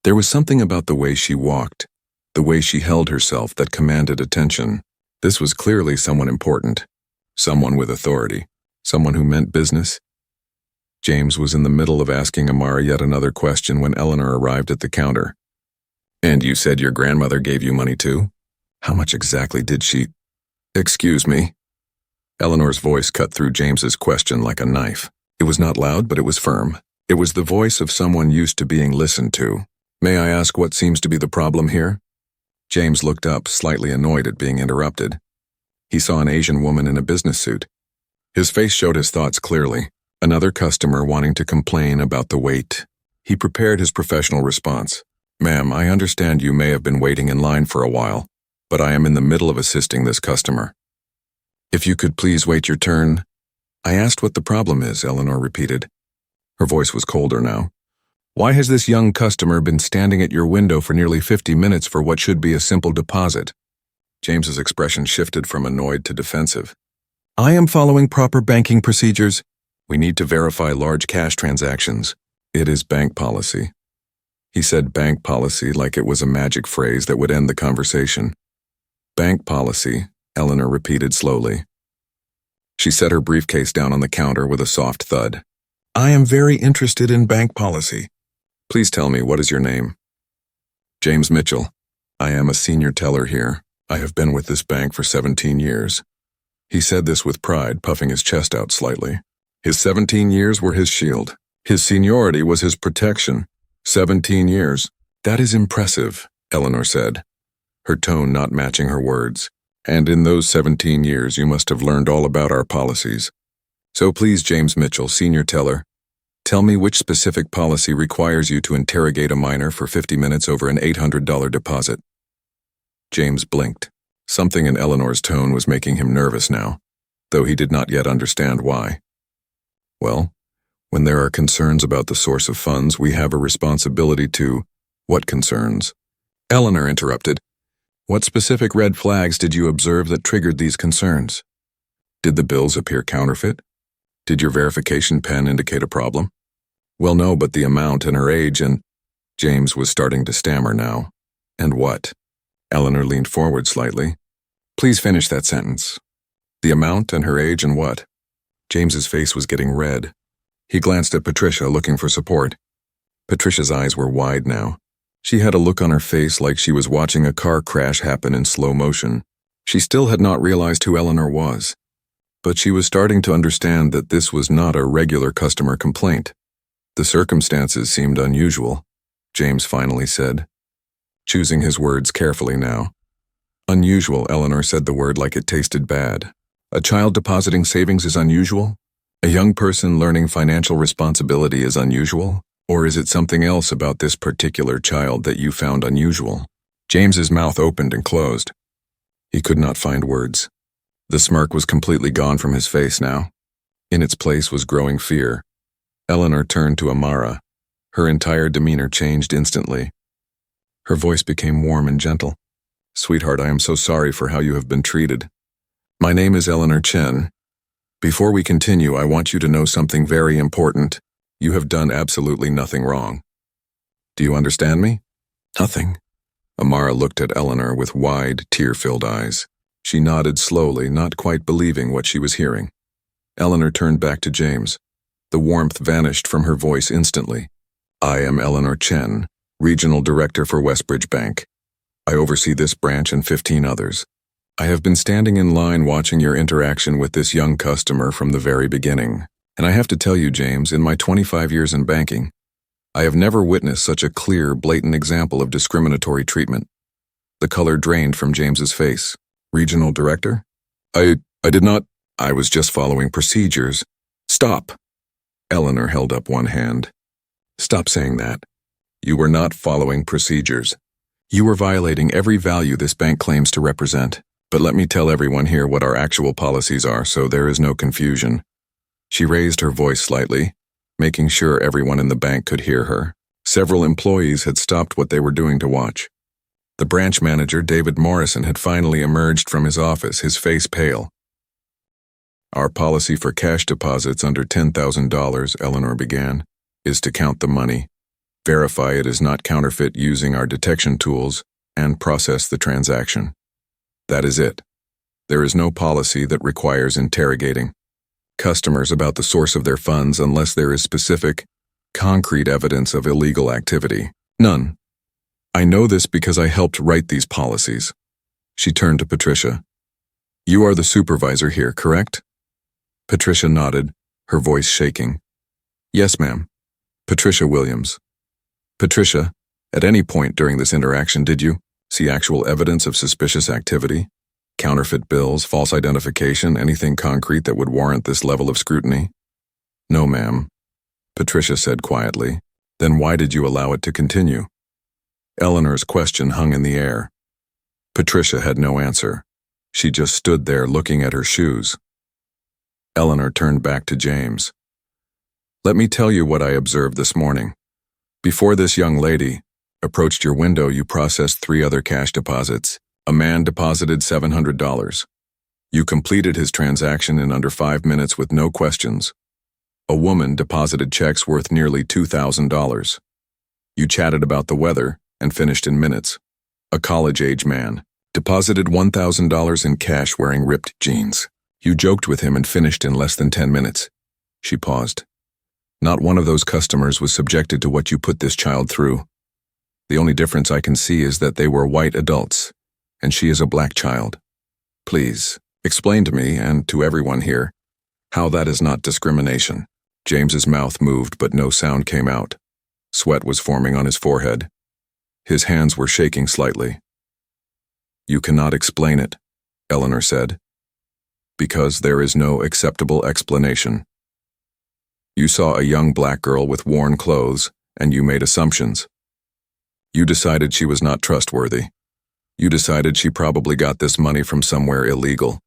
There was something about the way she walked, the way she held herself that commanded attention. This was clearly someone important, someone with authority, someone who meant business. James was in the middle of asking Amara yet another question when Eleanor arrived at the counter. "And you said your grandmother gave you money too? How much exactly did she—" "Excuse me." Eleanor's voice cut through James's question like a knife. It was not loud, but it was firm. It was the voice of someone used to being listened to. "May I ask what seems to be the problem here?" James looked up, slightly annoyed at being interrupted. He saw an Asian woman in a business suit. His face showed his thoughts clearly. Another customer wanting to complain about the wait. He prepared his professional response. "Ma'am, I understand you may have been waiting in line for a while, but I am in the middle of assisting this customer. If you could please wait your turn." "I asked what the problem is," Eleanor repeated. Her voice was colder now. "Why has this young customer been standing at your window for nearly 50 minutes for what should be a simple deposit?" James's expression shifted from annoyed to defensive. "I am following proper banking procedures. We need to verify large cash transactions. It is bank policy." He said bank policy like it was a magic phrase that would end the conversation. "Bank policy," Eleanor repeated slowly. She set her briefcase down on the counter with a soft thud. "I am very interested in bank policy. Please tell me, what is your name?" "James Mitchell. I am a senior teller here. I have been with this bank for 17 years. He said this with pride, puffing his chest out slightly. His 17 years were his shield. His seniority was his protection. 17 years. "That is impressive," Eleanor said, her tone not matching her words. "And in those 17 years you must have learned all about our policies. So please, James Mitchell, senior teller, tell me which specific policy requires you to interrogate a minor for 50 minutes over an $800 deposit." James blinked. Something in Eleanor's tone was making him nervous now, though he did not yet understand why. "Well, when there are concerns about the source of funds, we have a responsibility to—" "What concerns?" Eleanor interrupted. "What specific red flags did you observe that triggered these concerns? Did the bills appear counterfeit? Did your verification pen indicate a problem?" "Well, no, but the amount and her age and—" James was starting to stammer now. "And what?" Eleanor leaned forward slightly. "Please finish that sentence. The amount and her age and what?" James's face was getting red. He glanced at Patricia, looking for support. Patricia's eyes were wide now. She had a look on her face like she was watching a car crash happen in slow motion. She still had not realized who Eleanor was, but she was starting to understand that this was not a regular customer complaint. "The circumstances seemed unusual," James finally said, choosing his words carefully now. "Unusual," Eleanor said the word like it tasted bad. "A child depositing savings is unusual? A young person learning financial responsibility is unusual? Or is it something else about this particular child that you found unusual?" James's mouth opened and closed. He could not find words. The smirk was completely gone from his face now. In its place was growing fear. Eleanor turned to Amara. Her entire demeanor changed instantly. Her voice became warm and gentle. "Sweetheart, I am so sorry for how you have been treated. My name is Eleanor Chen. Before we continue, I want you to know something very important. You have done absolutely nothing wrong. Do you understand me? Nothing. Amara looked at Eleanor with wide, tear-filled eyes. She nodded slowly, not quite believing what she was hearing. Eleanor turned back to James. The warmth vanished from her voice instantly. I am Eleanor Chen, Regional Director for Westbridge Bank. I oversee this branch and 15 others. I have been standing in line watching your interaction with this young customer from the very beginning. And I have to tell you, James, in my 25 years in banking, I have never witnessed such a clear, blatant example of discriminatory treatment. The color drained from James's face. Regional Director? I did not. I was just following procedures. Stop. Eleanor held up one hand. Stop saying that. You were not following procedures. You were violating every value this bank claims to represent. But let me tell everyone here what our actual policies are so there is no confusion. She raised her voice slightly, making sure everyone in the bank could hear her. Several employees had stopped what they were doing to watch. The branch manager, David Morrison, had finally emerged from his office, his face pale. Our policy for cash deposits under $10,000, Eleanor began, is to count the money, verify it is not counterfeit using our detection tools, and process the transaction. That is it. There is no policy that requires interrogating customers about the source of their funds unless there is specific, concrete evidence of illegal activity. None. I know this because I helped write these policies. She turned to Patricia. You are the supervisor here, correct? Patricia nodded, her voice shaking. Yes, ma'am. Patricia Williams. Patricia, at any point during this interaction did you see actual evidence of suspicious activity? Counterfeit bills, false identification, anything concrete that would warrant this level of scrutiny? No, ma'am, Patricia said quietly. Then why did you allow it to continue? Eleanor's question hung in the air. Patricia had no answer. She just stood there looking at her shoes. Eleanor turned back to James. Let me tell you what I observed this morning. Before this young lady approached your window, you processed 3 other cash deposits. A man deposited $700. You completed his transaction in under 5 minutes with no questions. A woman deposited checks worth nearly $2,000. You chatted about the weather and finished in minutes. A college-age man deposited $1,000 in cash wearing ripped jeans. You joked with him and finished in less than 10 minutes. She paused. Not one of those customers was subjected to what you put this child through. The only difference I can see is that they were white adults, and she is a black child. Please, explain to me, and to everyone here, how that is not discrimination. James's mouth moved, but no sound came out. Sweat was forming on his forehead. His hands were shaking slightly. You cannot explain it, Eleanor said, because there is no acceptable explanation. You saw a young black girl with worn clothes, and you made assumptions. You decided she was not trustworthy. You decided she probably got this money from somewhere illegal.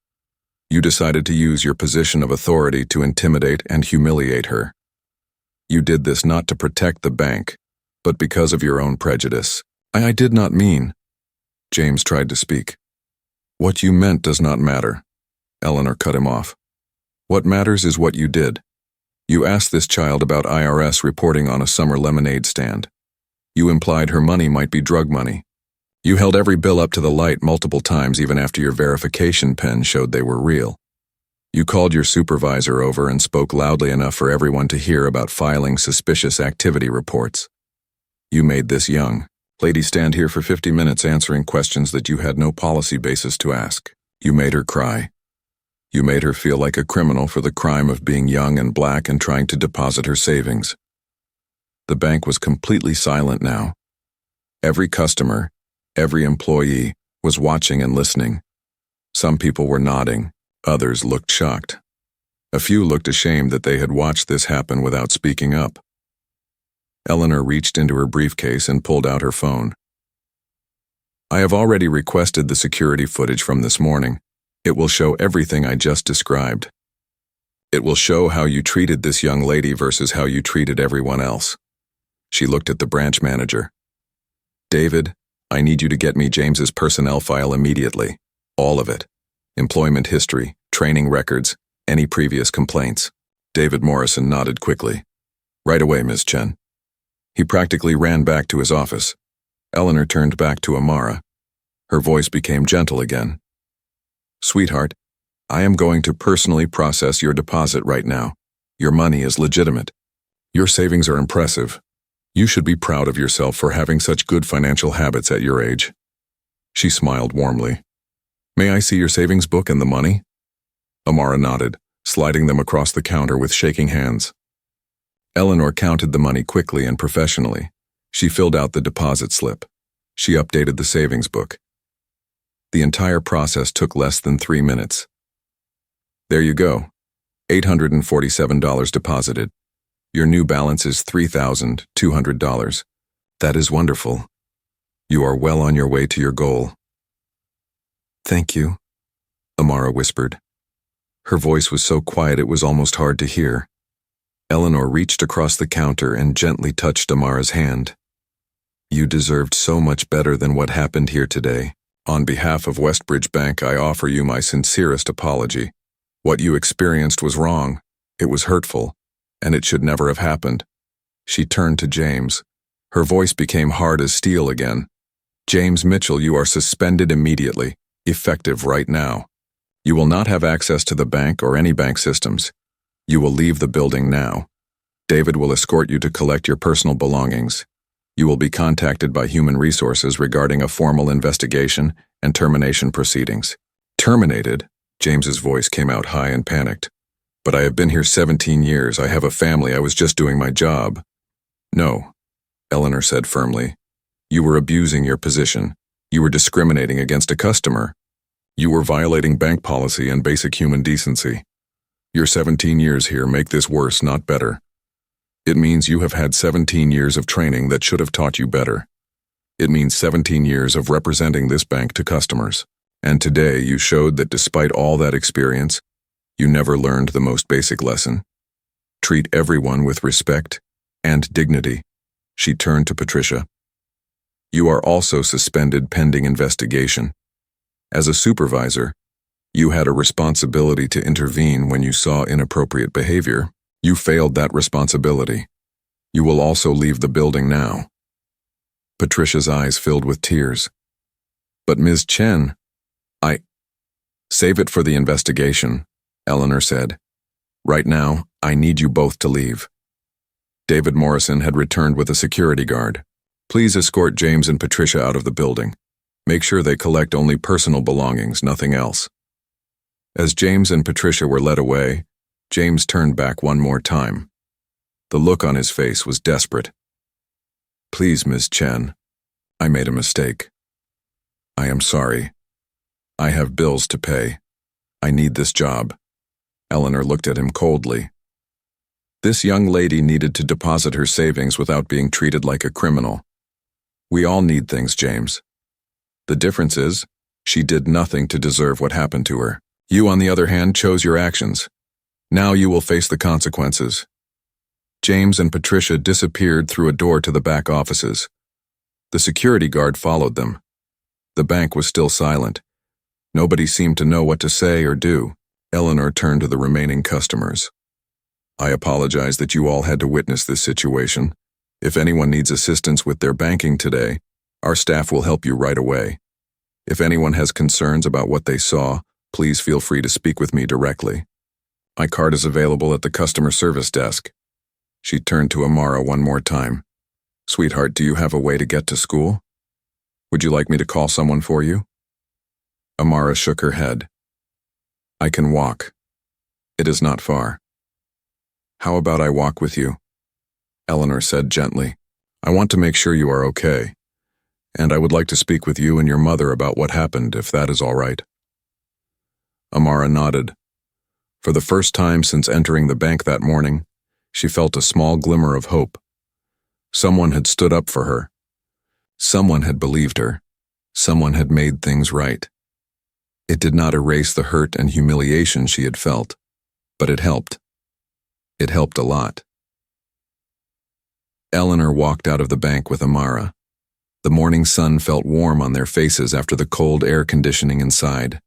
You decided to use your position of authority to intimidate and humiliate her. You did this not to protect the bank, but because of your own prejudice. I did not mean. James tried to speak. What you meant does not matter. Eleanor cut him off. What matters is what you did. You asked this child about IRS reporting on a summer lemonade stand. You implied her money might be drug money. You held every bill up to the light multiple times even after your verification pen showed they were real. You called your supervisor over and spoke loudly enough for everyone to hear about filing suspicious activity reports. You made this young lady stand here for 50 minutes answering questions that you had no policy basis to ask. You made her cry. You made her feel like a criminal for the crime of being young and black and trying to deposit her savings. The bank was completely silent now. Every customer, every employee was watching and listening. Some people were nodding, others looked shocked. A few looked ashamed that they had watched this happen without speaking up. Eleanor reached into her briefcase and pulled out her phone. I have already requested the security footage from this morning. It will show everything I just described. It will show how you treated this young lady versus how you treated everyone else. She looked at the branch manager. David, I need you to get me James's personnel file immediately. All of it. Employment history, training records, Any previous complaints? David Morrison nodded quickly. Right away, Ms. Chen. He practically ran back to his office. Eleanor turned back to Amara. Her voice became gentle again. Sweetheart, I am going to personally process your deposit right now. Your money is legitimate. Your savings are impressive. You should be proud of yourself for having such good financial habits at your age. She smiled warmly. May I see your savings book and the money? Amara nodded, sliding them across the counter with shaking hands. Eleanor counted the money quickly and professionally. She filled out the deposit slip. She updated the savings book. The entire process took less than 3 minutes. There you go. $847 deposited. Your new balance is $3,200. That is wonderful. You are well on your way to your goal. Thank you, Amara whispered. Her voice was so quiet it was almost hard to hear. Eleanor reached across the counter and gently touched Amara's hand. You deserved so much better than what happened here today. On behalf of Westbridge Bank, I offer you my sincerest apology. What you experienced was wrong. It was hurtful, and it should never have happened. She turned to James. Her voice became hard as steel again. James Mitchell, you are suspended immediately, effective right now. You will not have access to the bank or any bank systems. You will leave the building now. David will escort you to collect your personal belongings. You will be contacted by Human Resources regarding a formal investigation and termination proceedings. Terminated? James's voice came out high and panicked. But I have been here 17 years. I have a family. I was just doing my job. No, Eleanor said firmly. You were abusing your position. You were discriminating against a customer. You were violating bank policy and basic human decency. Your 17 years here make this worse, not better. It means you have had 17 years of training that should have taught you better. It means 17 years of representing this bank to customers. And today you showed that despite all that experience, you never learned the most basic lesson. Treat everyone with respect and dignity. She turned to Patricia. You are also suspended pending investigation. As a supervisor, you had a responsibility to intervene when you saw inappropriate behavior. You failed that responsibility. You will also leave the building now. Patricia's eyes filled with tears. But Ms. Chen, Save it for the investigation, Eleanor said. Right now, I need you both to leave. David Morrison had returned with a security guard. Please escort James and Patricia out of the building. Make sure they collect only personal belongings, nothing else. As James and Patricia were led away, James turned back one more time. The look on his face was desperate. Please, Ms. Chen, I made a mistake. I am sorry. I have bills to pay. I need this job. Eleanor looked at him coldly. This young lady needed to deposit her savings without being treated like a criminal. We all need things, James. The difference is, she did nothing to deserve what happened to her. You, on the other hand, chose your actions. Now you will face the consequences. James and Patricia disappeared through a door to the back offices. The security guard followed them. The bank was still silent. Nobody seemed to know what to say or do. Eleanor turned to the remaining customers. I apologize that you all had to witness this situation. If anyone needs assistance with their banking today, our staff will help you right away. If anyone has concerns about what they saw, please feel free to speak with me directly. My card is available at the customer service desk. She turned to Amara one more time. Sweetheart, do you have a way to get to school? Would you like me to call someone for you? Amara shook her head. I can walk. It is not far. How about I walk with you? Eleanor said gently. I want to make sure you are okay, and I would like to speak with you and your mother about what happened, if that is all right. Amara nodded. For the first time since entering the bank that morning, she felt a small glimmer of hope. Someone had stood up for her. Someone had believed her. Someone had made things right. It did not erase the hurt and humiliation she had felt, but it helped. It helped a lot. Eleanor walked out of the bank with Amara. The morning sun felt warm on their faces after the cold air conditioning inside.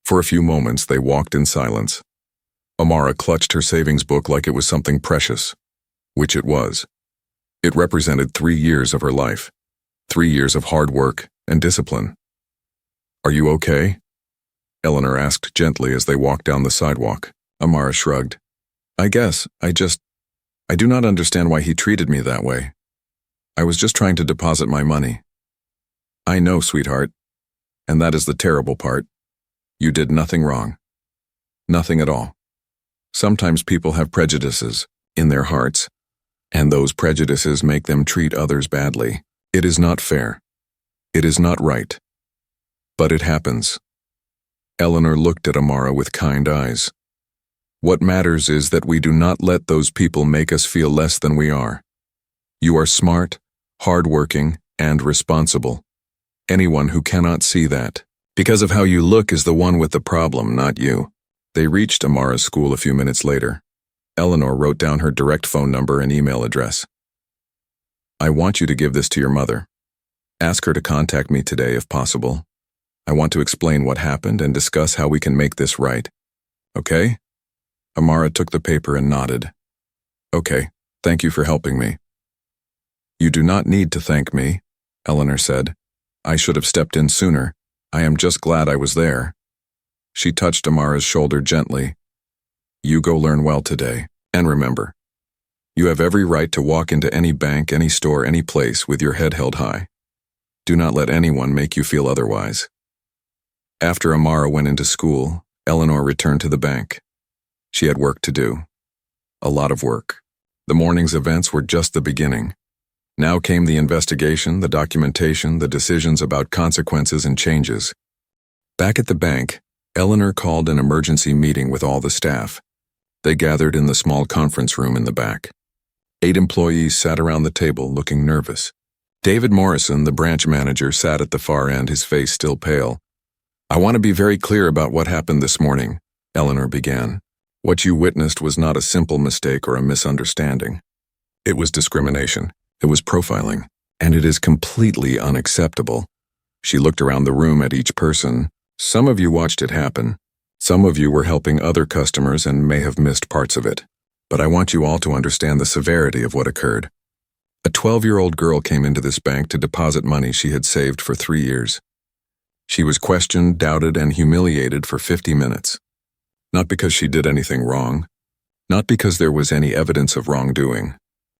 For a few moments they walked in silence. Amara clutched her savings book like it was something precious, which it was. It represented 3 years of her life, 3 years of hard work and discipline. "Are you okay?" Eleanor asked gently as they walked down the sidewalk. Amara shrugged. "I guess, I do not understand why he treated me that way. I was just trying to deposit my money." "I know, sweetheart. And that is the terrible part. You did nothing wrong. Nothing at all. Sometimes people have prejudices in their hearts, and those prejudices make them treat others badly. It is not fair. It is not right. But it happens." Eleanor looked at Amara with kind eyes. "What matters is that we do not let those people make us feel less than we are. You are smart, hardworking, and responsible. Anyone who cannot see that, because of how you look, is the one with the problem, not you." They reached Amara's school a few minutes later. Eleanor wrote down her direct phone number and email address. "I want you to give this to your mother. Ask her to contact me today if possible. I want to explain what happened and discuss how we can make this right. Okay?" Amara took the paper and nodded. "Okay, thank you for helping me." "You do not need to thank me," Eleanor said. "I should have stepped in sooner. I am just glad I was there." She touched Amara's shoulder gently. "You go learn well today, and remember, you have every right to walk into any bank, any store, any place with your head held high. Do not let anyone make you feel otherwise." After Amara went into school, Eleanor returned to the bank. She had work to do. A lot of work. The morning's events were just the beginning. Now came the investigation, the documentation, the decisions about consequences and changes. Back at the bank, Eleanor called an emergency meeting with all the staff. They gathered in the small conference room in the back. 8 employees sat around the table looking nervous. David Morrison, the branch manager, sat at the far end, his face still pale. "I want to be very clear about what happened this morning," Eleanor began. "What you witnessed was not a simple mistake or a misunderstanding. It was discrimination. It was profiling. And it is completely unacceptable." She looked around the room at each person. "Some of you watched it happen. Some of you were helping other customers and may have missed parts of it. But I want you all to understand the severity of what occurred. A 12-year-old girl came into this bank to deposit money she had saved for 3 years. She was questioned, doubted, and humiliated for 50 minutes. Not because she did anything wrong, not because there was any evidence of wrongdoing,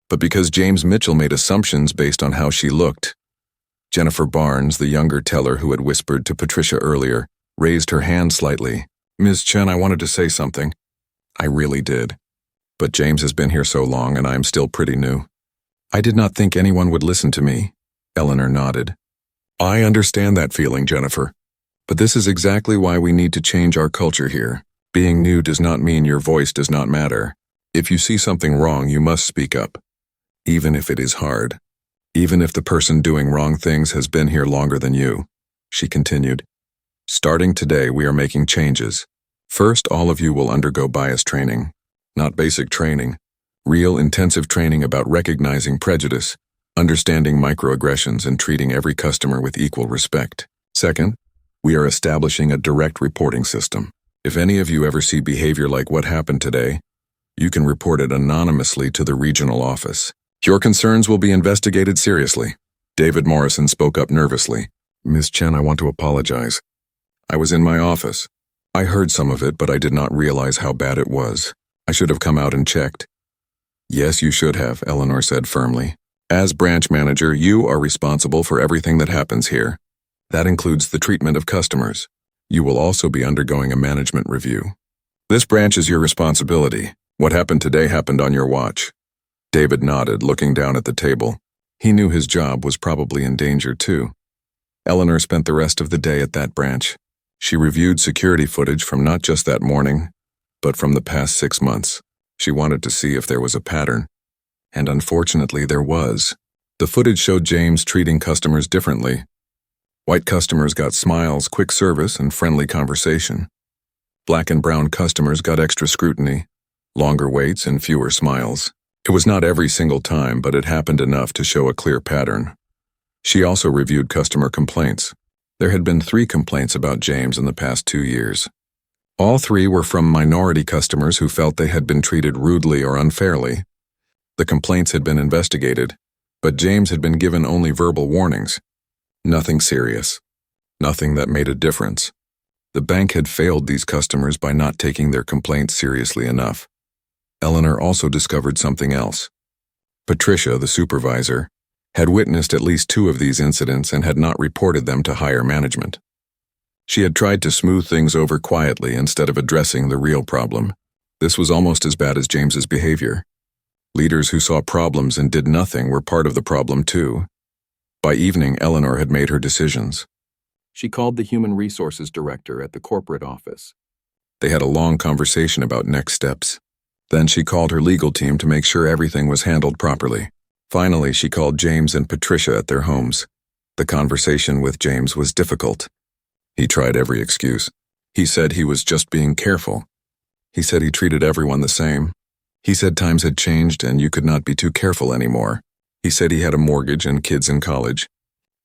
but because James Mitchell made assumptions based on how she looked. Jennifer Barnes, the younger teller who had whispered to Patricia earlier, raised her hand slightly. "Ms. Chen, I wanted to say something." "I really did. But James has been here so long and I am still pretty new." "I did not think anyone would listen to me." Eleanor nodded. "I understand that feeling, Jennifer. But this is exactly why we need to change our culture here. Being new does not mean your voice does not matter. If you see something wrong, you must speak up. Even if it is hard. Even if the person doing wrong things has been here longer than you," she continued. "Starting today, we are making changes. First, all of you will undergo bias training. Not basic training. Real intensive training about recognizing prejudice, understanding microaggressions, and treating every customer with equal respect. Second, we are establishing a direct reporting system. If any of you ever see behavior like what happened today, you can report it anonymously to the regional office. Your concerns will be investigated seriously." David Morrison spoke up nervously. "Ms. Chen, I want to apologize. I was in my office. I heard some of it, but I did not realize how bad it was. I should have come out and checked." "Yes, you should have," Eleanor said firmly. "As branch manager, you are responsible for everything that happens here. That includes the treatment of customers. You will also be undergoing a management review. This branch is your responsibility. What happened today happened on your watch." David nodded, looking down at the table. He knew his job was probably in danger too. Eleanor spent the rest of the day at that branch. She reviewed security footage from not just that morning, but from the past 6 months. She wanted to see if there was a pattern. And unfortunately, there was. The footage showed James treating customers differently. White customers got smiles, quick service, and friendly conversation. Black and brown customers got extra scrutiny, longer waits, and fewer smiles. It was not every single time, but it happened enough to show a clear pattern. She also reviewed customer complaints. There had been 3 complaints about James in the past 2 years. All three were from minority customers who felt they had been treated rudely or unfairly. The complaints had been investigated, but James had been given only verbal warnings. Nothing serious. Nothing that made a difference. The bank had failed these customers by not taking their complaints seriously enough. Eleanor also discovered something else. Patricia, the supervisor, had witnessed at least 2 of these incidents and had not reported them to higher management. She had tried to smooth things over quietly instead of addressing the real problem. This was almost as bad as James's behavior. Leaders who saw problems and did nothing were part of the problem too. By evening, Eleanor had made her decisions. She called the human resources director at the corporate office. They had a long conversation about next steps. Then she called her legal team to make sure everything was handled properly. Finally, she called James and Patricia at their homes. The conversation with James was difficult. He tried every excuse. He said he was just being careful. He said he treated everyone the same. He said times had changed and you could not be too careful anymore. He said he had a mortgage and kids in college.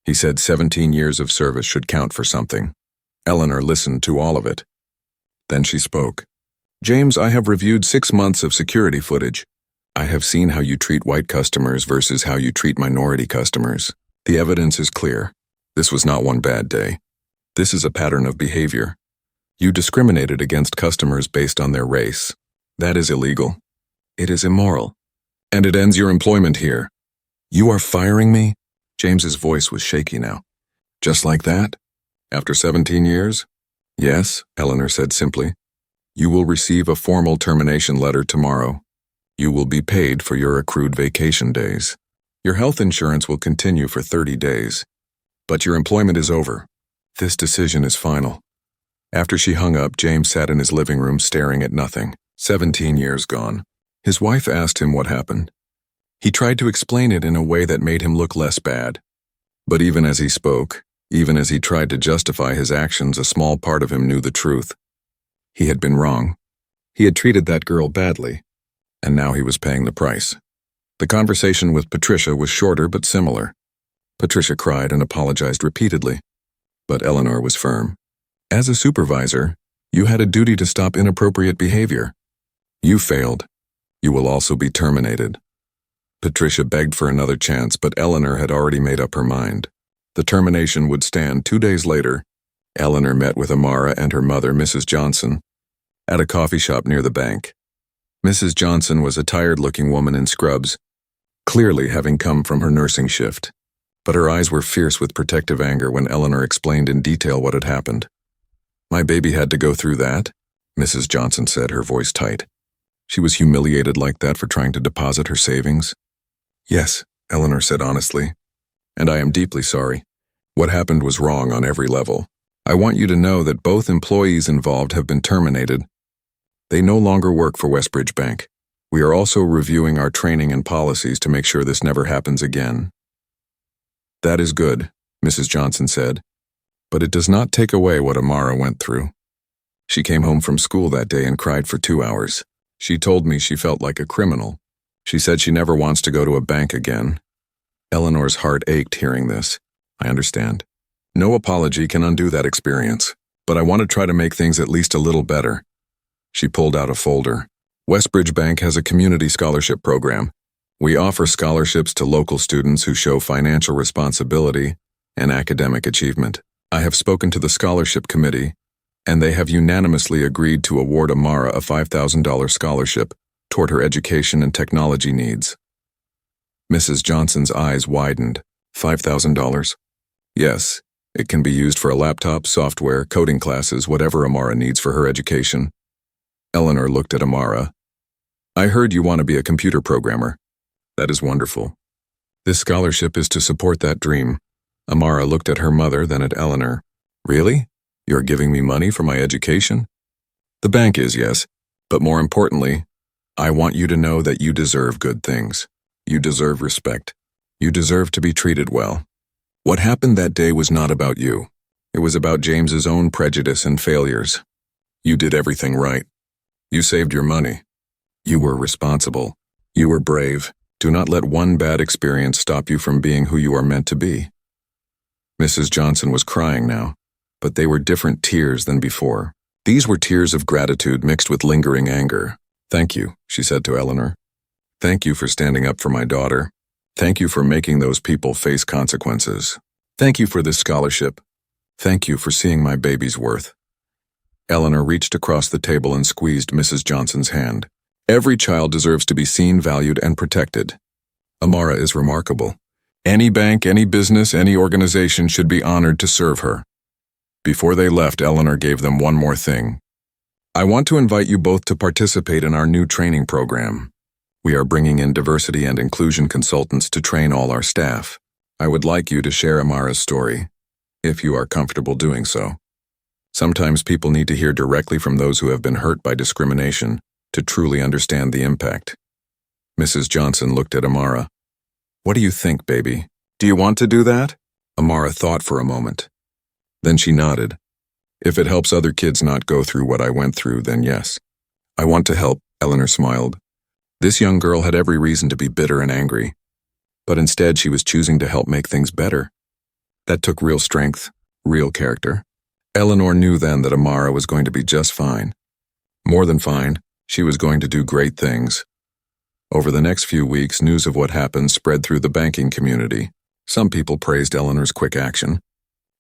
He said 17 years of service should count for something. Eleanor listened to all of it. Then she spoke. James, I have reviewed 6 months of security footage. I have seen how you treat white customers versus how you treat minority customers. The evidence is clear. This was not one bad day. This is a pattern of behavior. You discriminated against customers based on their race. That is illegal. It is immoral. And it ends your employment here. You are firing me? James's voice was shaky now. Just like that? After 17 years? Yes, Eleanor said simply. You will receive a formal termination letter tomorrow. You will be paid for your accrued vacation days. Your health insurance will continue for 30 days. But your employment is over. This decision is final. After she hung up, James sat in his living room staring at nothing. 17 years gone. His wife asked him what happened. He tried to explain it in a way that made him look less bad. But even as he spoke, even as he tried to justify his actions, a small part of him knew the truth. He had been wrong. He had treated that girl badly, and now he was paying the price. The conversation with Patricia was shorter but similar. Patricia cried and apologized repeatedly, but Eleanor was firm. As a supervisor, you had a duty to stop inappropriate behavior. You failed. You will also be terminated. Patricia begged for another chance, but Eleanor had already made up her mind. The termination would stand. 2 days later, Eleanor met with Amara and her mother, Mrs. Johnson, at a coffee shop near the bank. Mrs. Johnson was a tired-looking woman in scrubs, clearly having come from her nursing shift, but her eyes were fierce with protective anger when Eleanor explained in detail what had happened. My baby had to go through that, Mrs. Johnson said, her voice tight. She was humiliated like that for trying to deposit her savings. Yes, Eleanor said honestly, and I am deeply sorry. What happened was wrong on every level. I want you to know that both employees involved have been terminated. They no longer work for Westbridge Bank. We are also reviewing our training and policies to make sure this never happens again. That is good, Mrs. Johnson said, but it does not take away what Amara went through. She came home from school that day and cried for 2 hours. She told me she felt like a criminal. She said she never wants to go to a bank again. Eleanor's heart ached hearing this. I understand. No apology can undo that experience, but I want to try to make things at least a little better. She pulled out a folder. Westbridge Bank has a community scholarship program. We offer scholarships to local students who show financial responsibility and academic achievement. I have spoken to the scholarship committee, and they have unanimously agreed to award Amara a $5,000 scholarship toward her education and technology needs. Mrs. Johnson's eyes widened. $5,000? Yes, it can be used for a laptop, software, coding classes, whatever Amara needs for her education. Eleanor looked at Amara. I heard you want to be a computer programmer. That is wonderful. This scholarship is to support that dream. Amara looked at her mother, then at Eleanor. Really? You're giving me money for my education? The bank is, yes, but more importantly, I want you to know that you deserve good things. You deserve respect. You deserve to be treated well. What happened that day was not about you. It was about James's own prejudice and failures. You did everything right. You saved your money. You were responsible. You were brave. Do not let one bad experience stop you from being who you are meant to be. Mrs. Johnson was crying now, but they were different tears than before. These were tears of gratitude mixed with lingering anger. "Thank you," she said to Eleanor. "Thank you for standing up for my daughter. Thank you for making those people face consequences. Thank you for this scholarship. Thank you for seeing my baby's worth." Eleanor reached across the table and squeezed Mrs. Johnson's hand. "Every child deserves to be seen, valued, and protected. Amara is remarkable. Any bank, any business, any organization should be honored to serve her." Before they left, Eleanor gave them one more thing. "I want to invite you both to participate in our new training program. We are bringing in diversity and inclusion consultants to train all our staff. I would like you to share Amara's story, if you are comfortable doing so. Sometimes people need to hear directly from those who have been hurt by discrimination to truly understand the impact." Mrs. Johnson looked at Amara. "What do you think, baby? Do you want to do that?" Amara thought for a moment. Then she nodded. "If it helps other kids not go through what I went through, then yes. I want to help," Eleanor smiled. This young girl had every reason to be bitter and angry, but instead she was choosing to help make things better. That took real strength, real character. Eleanor knew then that Amara was going to be just fine. More than fine, she was going to do great things. Over the next few weeks, news of what happened spread through the banking community. Some people praised Eleanor's quick action.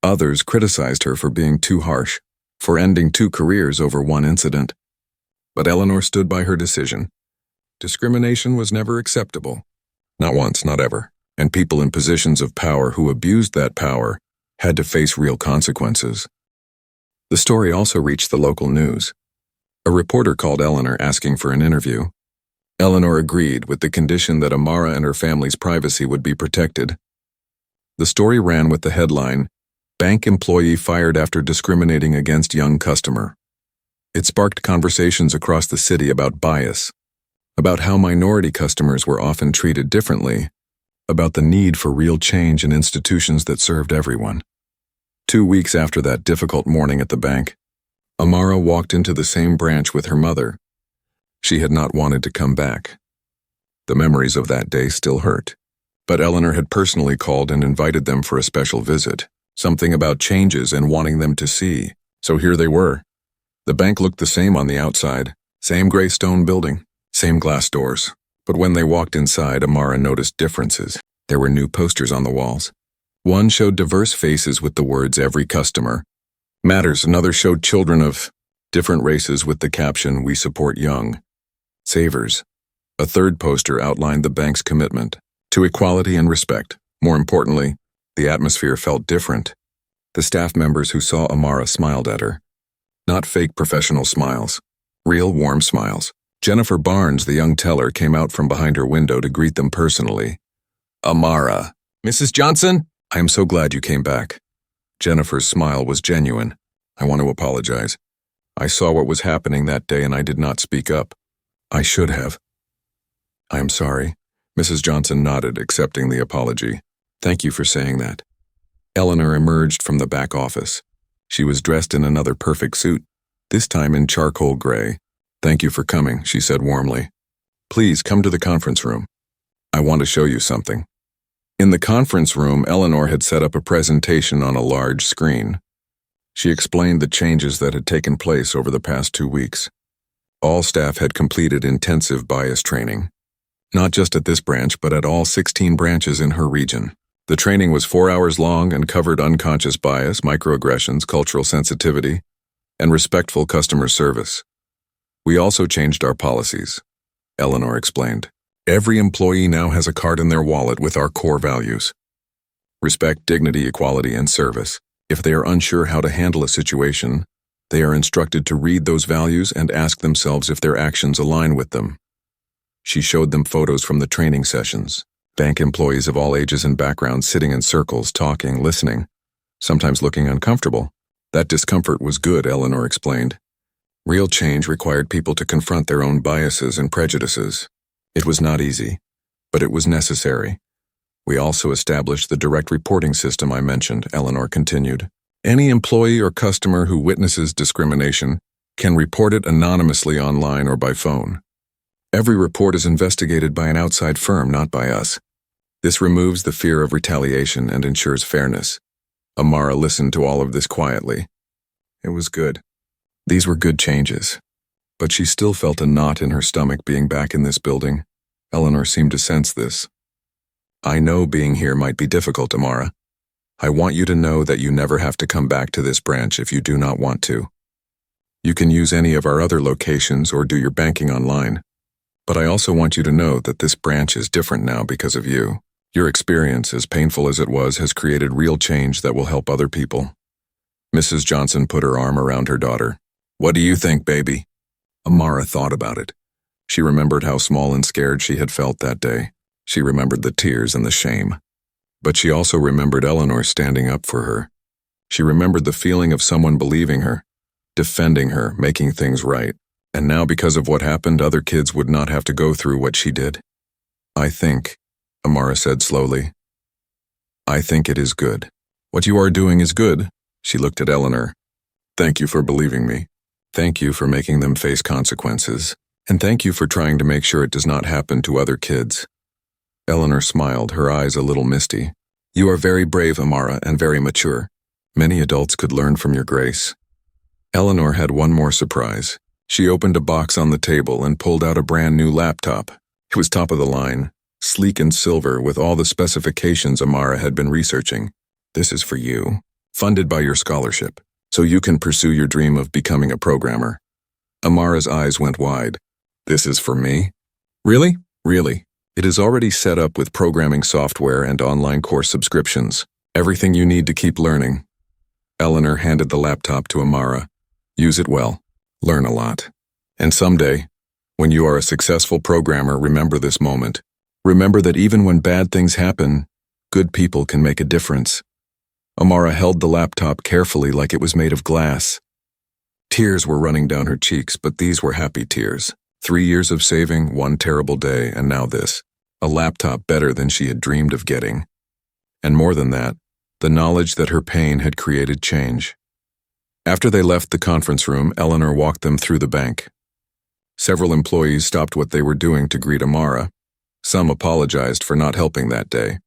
Others criticized her for being too harsh, for ending 2 careers over one incident. But Eleanor stood by her decision. Discrimination was never acceptable. Not once, not ever. And people in positions of power who abused that power had to face real consequences. The story also reached the local news. A reporter called Eleanor asking for an interview. Eleanor agreed with the condition that Amara and her family's privacy would be protected. The story ran with the headline, "Bank Employee Fired After Discriminating Against Young Customer." It sparked conversations across the city about bias, about how minority customers were often treated differently, about the need for real change in institutions that served everyone. 2 weeks after that difficult morning at the bank, Amara walked into the same branch with her mother. She had not wanted to come back. The memories of that day still hurt, but Eleanor had personally called and invited them for a special visit, something about changes and wanting them to see. So here they were. The bank looked the same on the outside, same gray stone building, same glass doors. But when they walked inside, Amara noticed differences. There were new posters on the walls. One showed diverse faces with the words "Every customer matters." Another showed children of different races with the caption "We support young savers." A third poster outlined the bank's commitment to equality and respect. More importantly, the atmosphere felt different. The staff members who saw Amara smiled at her. Not fake professional smiles, real warm smiles. Jennifer Barnes, the young teller, came out from behind her window to greet them personally. "Amara, Mrs. Johnson, I am so glad you came back." Jennifer's smile was genuine. "I want to apologize. I saw what was happening that day and I did not speak up. I should have." "I am sorry." Mrs. Johnson nodded, accepting the apology. "Thank you for saying that." Eleanor emerged from the back office. She was dressed in another perfect suit, this time in charcoal gray. "Thank you for coming," she said warmly. "Please come to the conference room. I want to show you something." In the conference room, Eleanor had set up a presentation on a large screen. She explained the changes that had taken place over the past 2 weeks. All staff had completed intensive bias training, not just at this branch, but at all 16 branches in her region. The training was 4 hours long and covered unconscious bias, microaggressions, cultural sensitivity, and respectful customer service. "We also changed our policies," Eleanor explained. "Every employee now has a card in their wallet with our core values: respect, dignity, equality, and service. If they are unsure how to handle a situation, they are instructed to read those values and ask themselves if their actions align with them." She showed them photos from the training sessions. Bank employees of all ages and backgrounds sitting in circles, talking, listening, sometimes looking uncomfortable. That discomfort was good, Eleanor explained. Real change required people to confront their own biases and prejudices. It was not easy, but it was necessary. "We also established the direct reporting system I mentioned," Eleanor continued. "Any employee or customer who witnesses discrimination can report it anonymously online or by phone. Every report is investigated by an outside firm, not by us. This removes the fear of retaliation and ensures fairness." Amara listened to all of this quietly. It was good. These were good changes. But she still felt a knot in her stomach being back in this building. Eleanor seemed to sense this. I know being here might be difficult, Amara. I want you to know that you never have to come back to this branch if you do not want to. You can use any of our other locations or do your banking online. But I also want you to know that this branch is different now because of you. Your experience, as painful as it was, has created real change that will help other people. Mrs. Johnson put her arm around her daughter. What do you think, baby? Amara thought about it. She remembered how small and scared she had felt that day. She remembered the tears and the shame. But she also remembered Eleanor standing up for her. She remembered the feeling of someone believing her, defending her, making things right. And now, because of what happened, other kids would not have to go through what she did. I think, Amara said slowly, I think it is good. What you are doing is good. She looked at Eleanor. Thank you for believing me. Thank you for making them face consequences. And thank you for trying to make sure it does not happen to other kids. Eleanor smiled, her eyes a little misty. You are very brave, Amara, and very mature. Many adults could learn from your grace. Eleanor had one more surprise. She opened a box on the table and pulled out a brand new laptop. It was top of the line, sleek and silver with all the specifications Amara had been researching. This is for you, funded by your scholarship, so you can pursue your dream of becoming a programmer. Amara's eyes went wide. This is for me? Really? Really. It is already set up with programming software and online course subscriptions. Everything you need to keep learning. Eleanor handed the laptop to Amara. Use it well. Learn a lot. And someday, when you are a successful programmer, remember this moment. Remember that even when bad things happen, good people can make a difference. Amara held the laptop carefully like it was made of glass. Tears were running down her cheeks, but these were happy tears. 3 years of saving, one terrible day, and now this. A laptop better than she had dreamed of getting. And more than that, the knowledge that her pain had created change. After they left the conference room, Eleanor walked them through the bank. Several employees stopped what they were doing to greet Amara. Some apologized for not helping that day.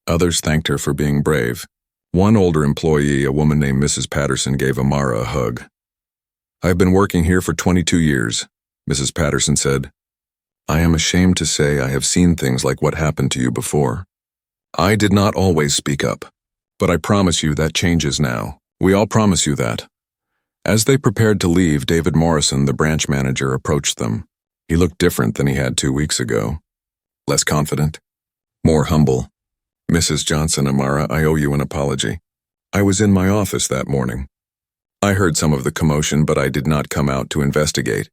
Others thanked her for being brave. One older employee, a woman named Mrs. Patterson, gave Amara a hug. I've been working here for 22 years, Mrs. Patterson said. I am ashamed to say I have seen things like what happened to you before. I did not always speak up, but I promise you that changes now. We all promise you that. As they prepared to leave, David Morrison, the branch manager, approached them. He looked different than he had 2 weeks ago. Less confident, more humble. Mrs. Johnson, Amara, I owe you an apology. I was in my office that morning. I heard some of the commotion, but I did not come out to investigate.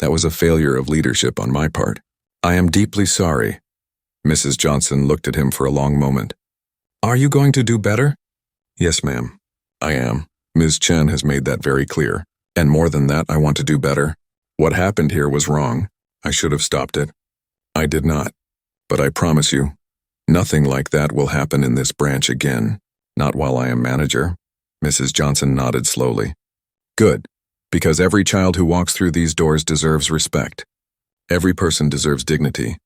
That was a failure of leadership on my part. I am deeply sorry. Mrs. Johnson looked at him for a long moment. Are you going to do better? Yes, ma'am. I am. Ms. Chen has made that very clear. And more than that, I want to do better. What happened here was wrong. I should have stopped it. I did not. But I promise you, nothing like that will happen in this branch again. Not while I am manager. Mrs. Johnson nodded slowly. Good. Because every child who walks through these doors deserves respect. Every person deserves dignity.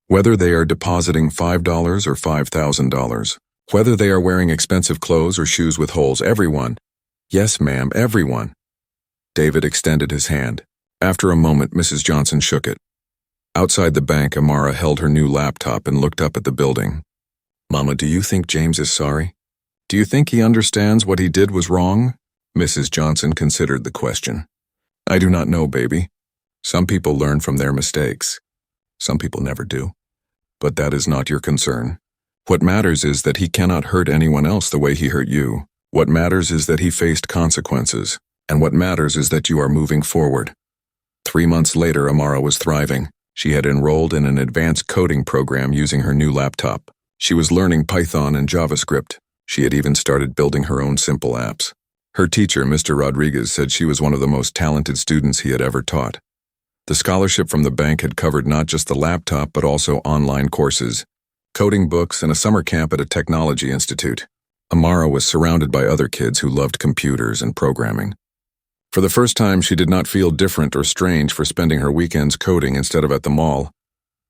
Whether they are depositing $5 or $5,000, whether they are wearing expensive clothes or shoes with holes, everyone. Yes, ma'am, everyone. David extended his hand. After a moment, Mrs. Johnson shook it. Outside the bank, Amara held her new laptop and looked up at the building. Mama, do you think James is sorry? Do you think he understands what he did was wrong? Mrs. Johnson considered the question. I do not know, baby. Some people learn from their mistakes. Some people never do. But that is not your concern. What matters is that he cannot hurt anyone else the way he hurt you. What matters is that he faced consequences. And what matters is that you are moving forward. 3 months later, Amara was thriving. She had enrolled in an advanced coding program using her new laptop. She was learning Python and JavaScript. She had even started building her own simple apps. Her teacher, Mr. Rodriguez, said she was one of the most talented students he had ever taught. The scholarship from the bank had covered not just the laptop but also online courses, coding books, and a summer camp at a technology institute. Amara was surrounded by other kids who loved computers and programming. For the first time, she did not feel different or strange for spending her weekends coding instead of at the mall.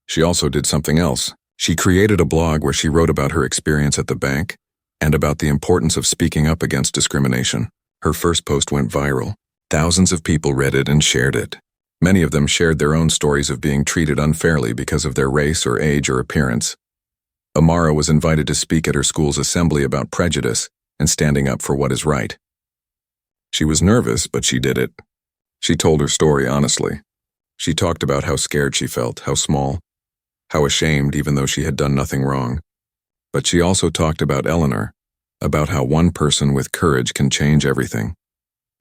She also did something else. She created a blog where she wrote about her experience at the bank and about the importance of speaking up against discrimination. Her first post went viral. Thousands of people read it and shared it. Many of them shared their own stories of being treated unfairly because of their race or age or appearance. Amara was invited to speak at her school's assembly about prejudice and standing up for what is right. She was nervous, but she did it. She told her story honestly. She talked about how scared she felt, how small, how ashamed even though she had done nothing wrong. But she also talked about Eleanor, about how one person with courage can change everything.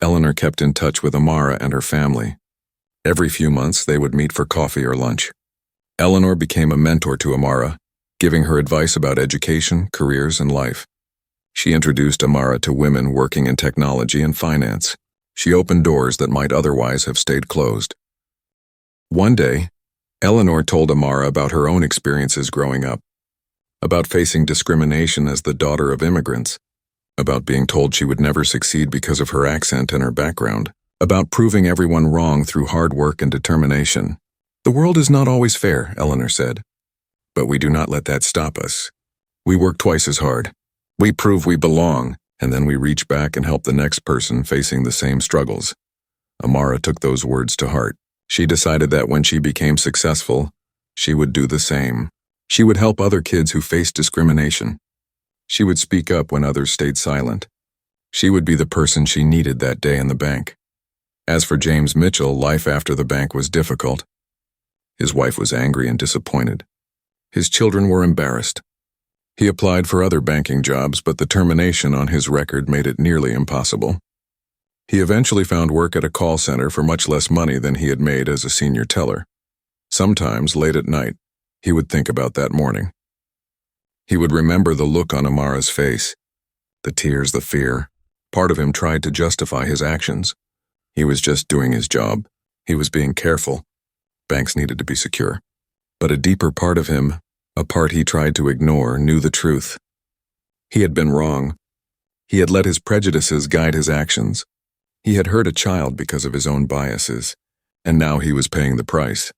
Eleanor kept in touch with Amara and her family. Every few months they would meet for coffee or lunch. Eleanor became a mentor to Amara, giving her advice about education, careers, and life. She introduced Amara to women working in technology and finance. She opened doors that might otherwise have stayed closed. One day, Eleanor told Amara about her own experiences growing up, about facing discrimination as the daughter of immigrants, about being told she would never succeed because of her accent and her background, about proving everyone wrong through hard work and determination. "The world is not always fair," Eleanor said. "But we do not let that stop us. We work twice as hard. We prove we belong, and then we reach back and help the next person facing the same struggles." Amara took those words to heart. She decided that when she became successful, she would do the same. She would help other kids who faced discrimination. She would speak up when others stayed silent. She would be the person she needed that day in the bank. As for James Mitchell, life after the bank was difficult. His wife was angry and disappointed. His children were embarrassed. He applied for other banking jobs, but the termination on his record made it nearly impossible. He eventually found work at a call center for much less money than he had made as a senior teller. Sometimes, late at night, he would think about that morning. He would remember the look on Amara's face, the tears, the fear. Part of him tried to justify his actions. He was just doing his job. He was being careful. Banks needed to be secure. But a deeper part of him, a part he tried to ignore, knew the truth. He had been wrong. He had let his prejudices guide his actions. He had hurt a child because of his own biases, and now he was paying the price.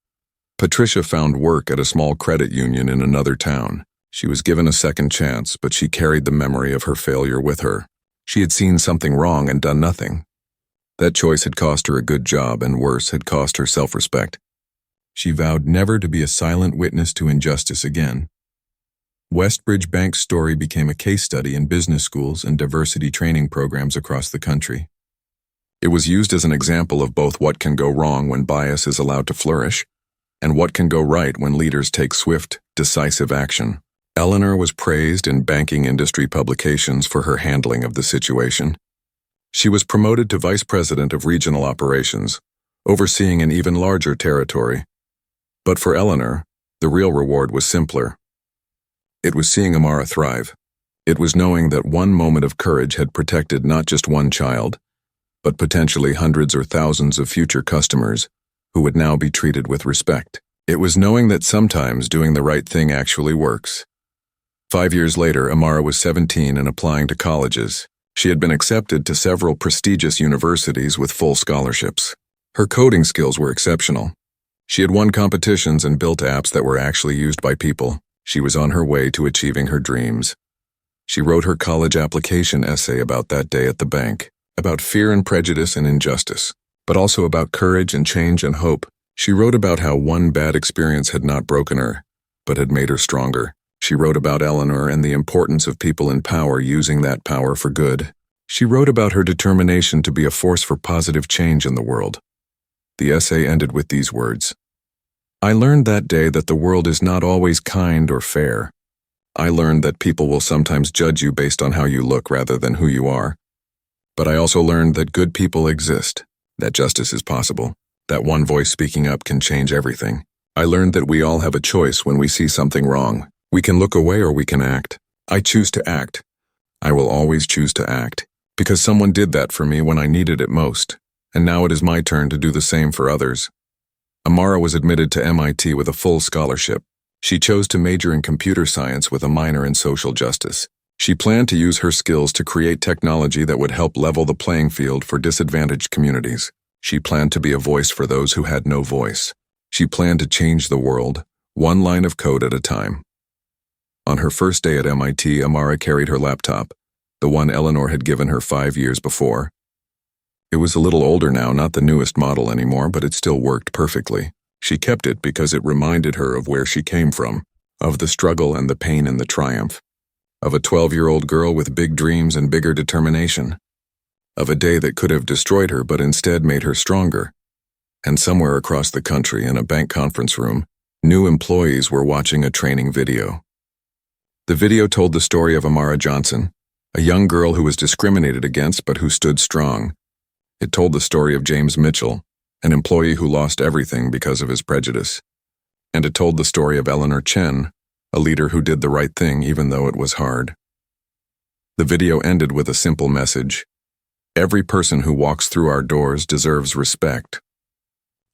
Patricia found work at a small credit union in another town. She was given a second chance, but she carried the memory of her failure with her. She had seen something wrong and done nothing. That choice had cost her a good job, and worse, had cost her self-respect. She vowed never to be a silent witness to injustice again. Westbridge Bank's story became a case study in business schools and diversity training programs across the country. It was used as an example of both what can go wrong when bias is allowed to flourish, and what can go right when leaders take swift, decisive action. Eleanor was praised in banking industry publications for her handling of the situation. She was promoted to vice president of regional operations, overseeing an even larger territory. But for Eleanor, the real reward was simpler. It was seeing Amara thrive. It was knowing that one moment of courage had protected not just one child, but potentially hundreds or thousands of future customers who would now be treated with respect. It was knowing that sometimes doing the right thing actually works. 5 years later, Amara was 17 and applying to colleges. She had been accepted to several prestigious universities with full scholarships. Her coding skills were exceptional. She had won competitions and built apps that were actually used by people. She was on her way to achieving her dreams. She wrote her college application essay about that day at the bank, about fear and prejudice and injustice, but also about courage and change and hope. She wrote about how one bad experience had not broken her, but had made her stronger. She wrote about Eleanor and the importance of people in power using that power for good. She wrote about her determination to be a force for positive change in the world. The essay ended with these words: "I learned that day that the world is not always kind or fair. I learned that people will sometimes judge you based on how you look rather than who you are. But I also learned that good people exist, that justice is possible, that one voice speaking up can change everything. I learned that we all have a choice when we see something wrong. We can look away or we can act. I choose to act. I will always choose to act, because someone did that for me when I needed it most, and now it is my turn to do the same for others." Amara was admitted to MIT with a full scholarship. She chose to major in computer science with a minor in social justice. She planned to use her skills to create technology that would help level the playing field for disadvantaged communities. She planned to be a voice for those who had no voice. She planned to change the world, one line of code at a time. On her first day at MIT, Amara carried her laptop, the one Eleanor had given her 5 years before. It was a little older now, not the newest model anymore, but it still worked perfectly. She kept it because it reminded her of where she came from, of the struggle and the pain and the triumph, of a 12-year-old girl with big dreams and bigger determination, of a day that could have destroyed her but instead made her stronger. And somewhere across the country, in a bank conference room, new employees were watching a training video. The video told the story of Amara Johnson, a young girl who was discriminated against but who stood strong. It told the story of James Mitchell, an employee who lost everything because of his prejudice. And it told the story of Eleanor Chen, a leader who did the right thing even though it was hard. The video ended with a simple message: every person who walks through our doors deserves respect.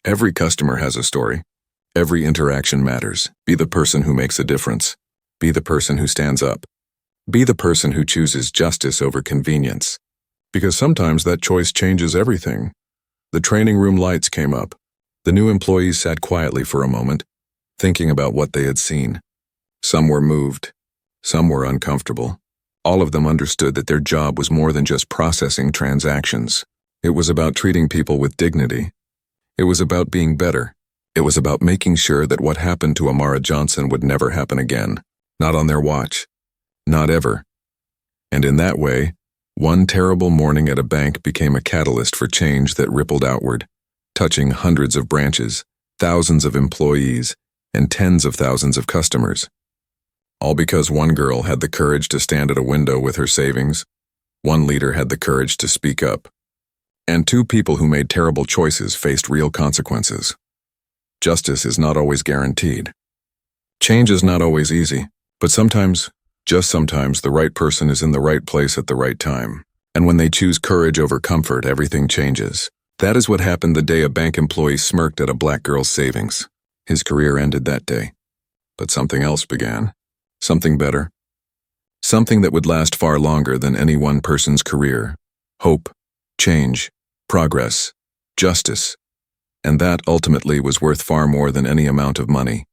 Every customer has a story. Every interaction matters. Be the person who makes a difference. Be the person who stands up. Be the person who chooses justice over convenience. Because sometimes that choice changes everything. The training room lights came up. The new employees sat quietly for a moment, thinking about what they had seen. Some were moved. Some were uncomfortable. All of them understood that their job was more than just processing transactions. It was about treating people with dignity. It was about being better. It was about making sure that what happened to Amara Johnson would never happen again. Not on their watch. Not ever. And in that way, one terrible morning at a bank became a catalyst for change that rippled outward, touching hundreds of branches, thousands of employees, and tens of thousands of customers. All because one girl had the courage to stand at a window with her savings, one leader had the courage to speak up, and two people who made terrible choices faced real consequences. Justice is not always guaranteed. Change is not always easy, but sometimes, just sometimes, the right person is in the right place at the right time. And when they choose courage over comfort, everything changes. That is what happened the day a bank employee smirked at a black girl's savings. His career ended that day. But something else began. Something better. Something that would last far longer than any one person's career. Hope, change, progress, justice. And that ultimately was worth far more than any amount of money.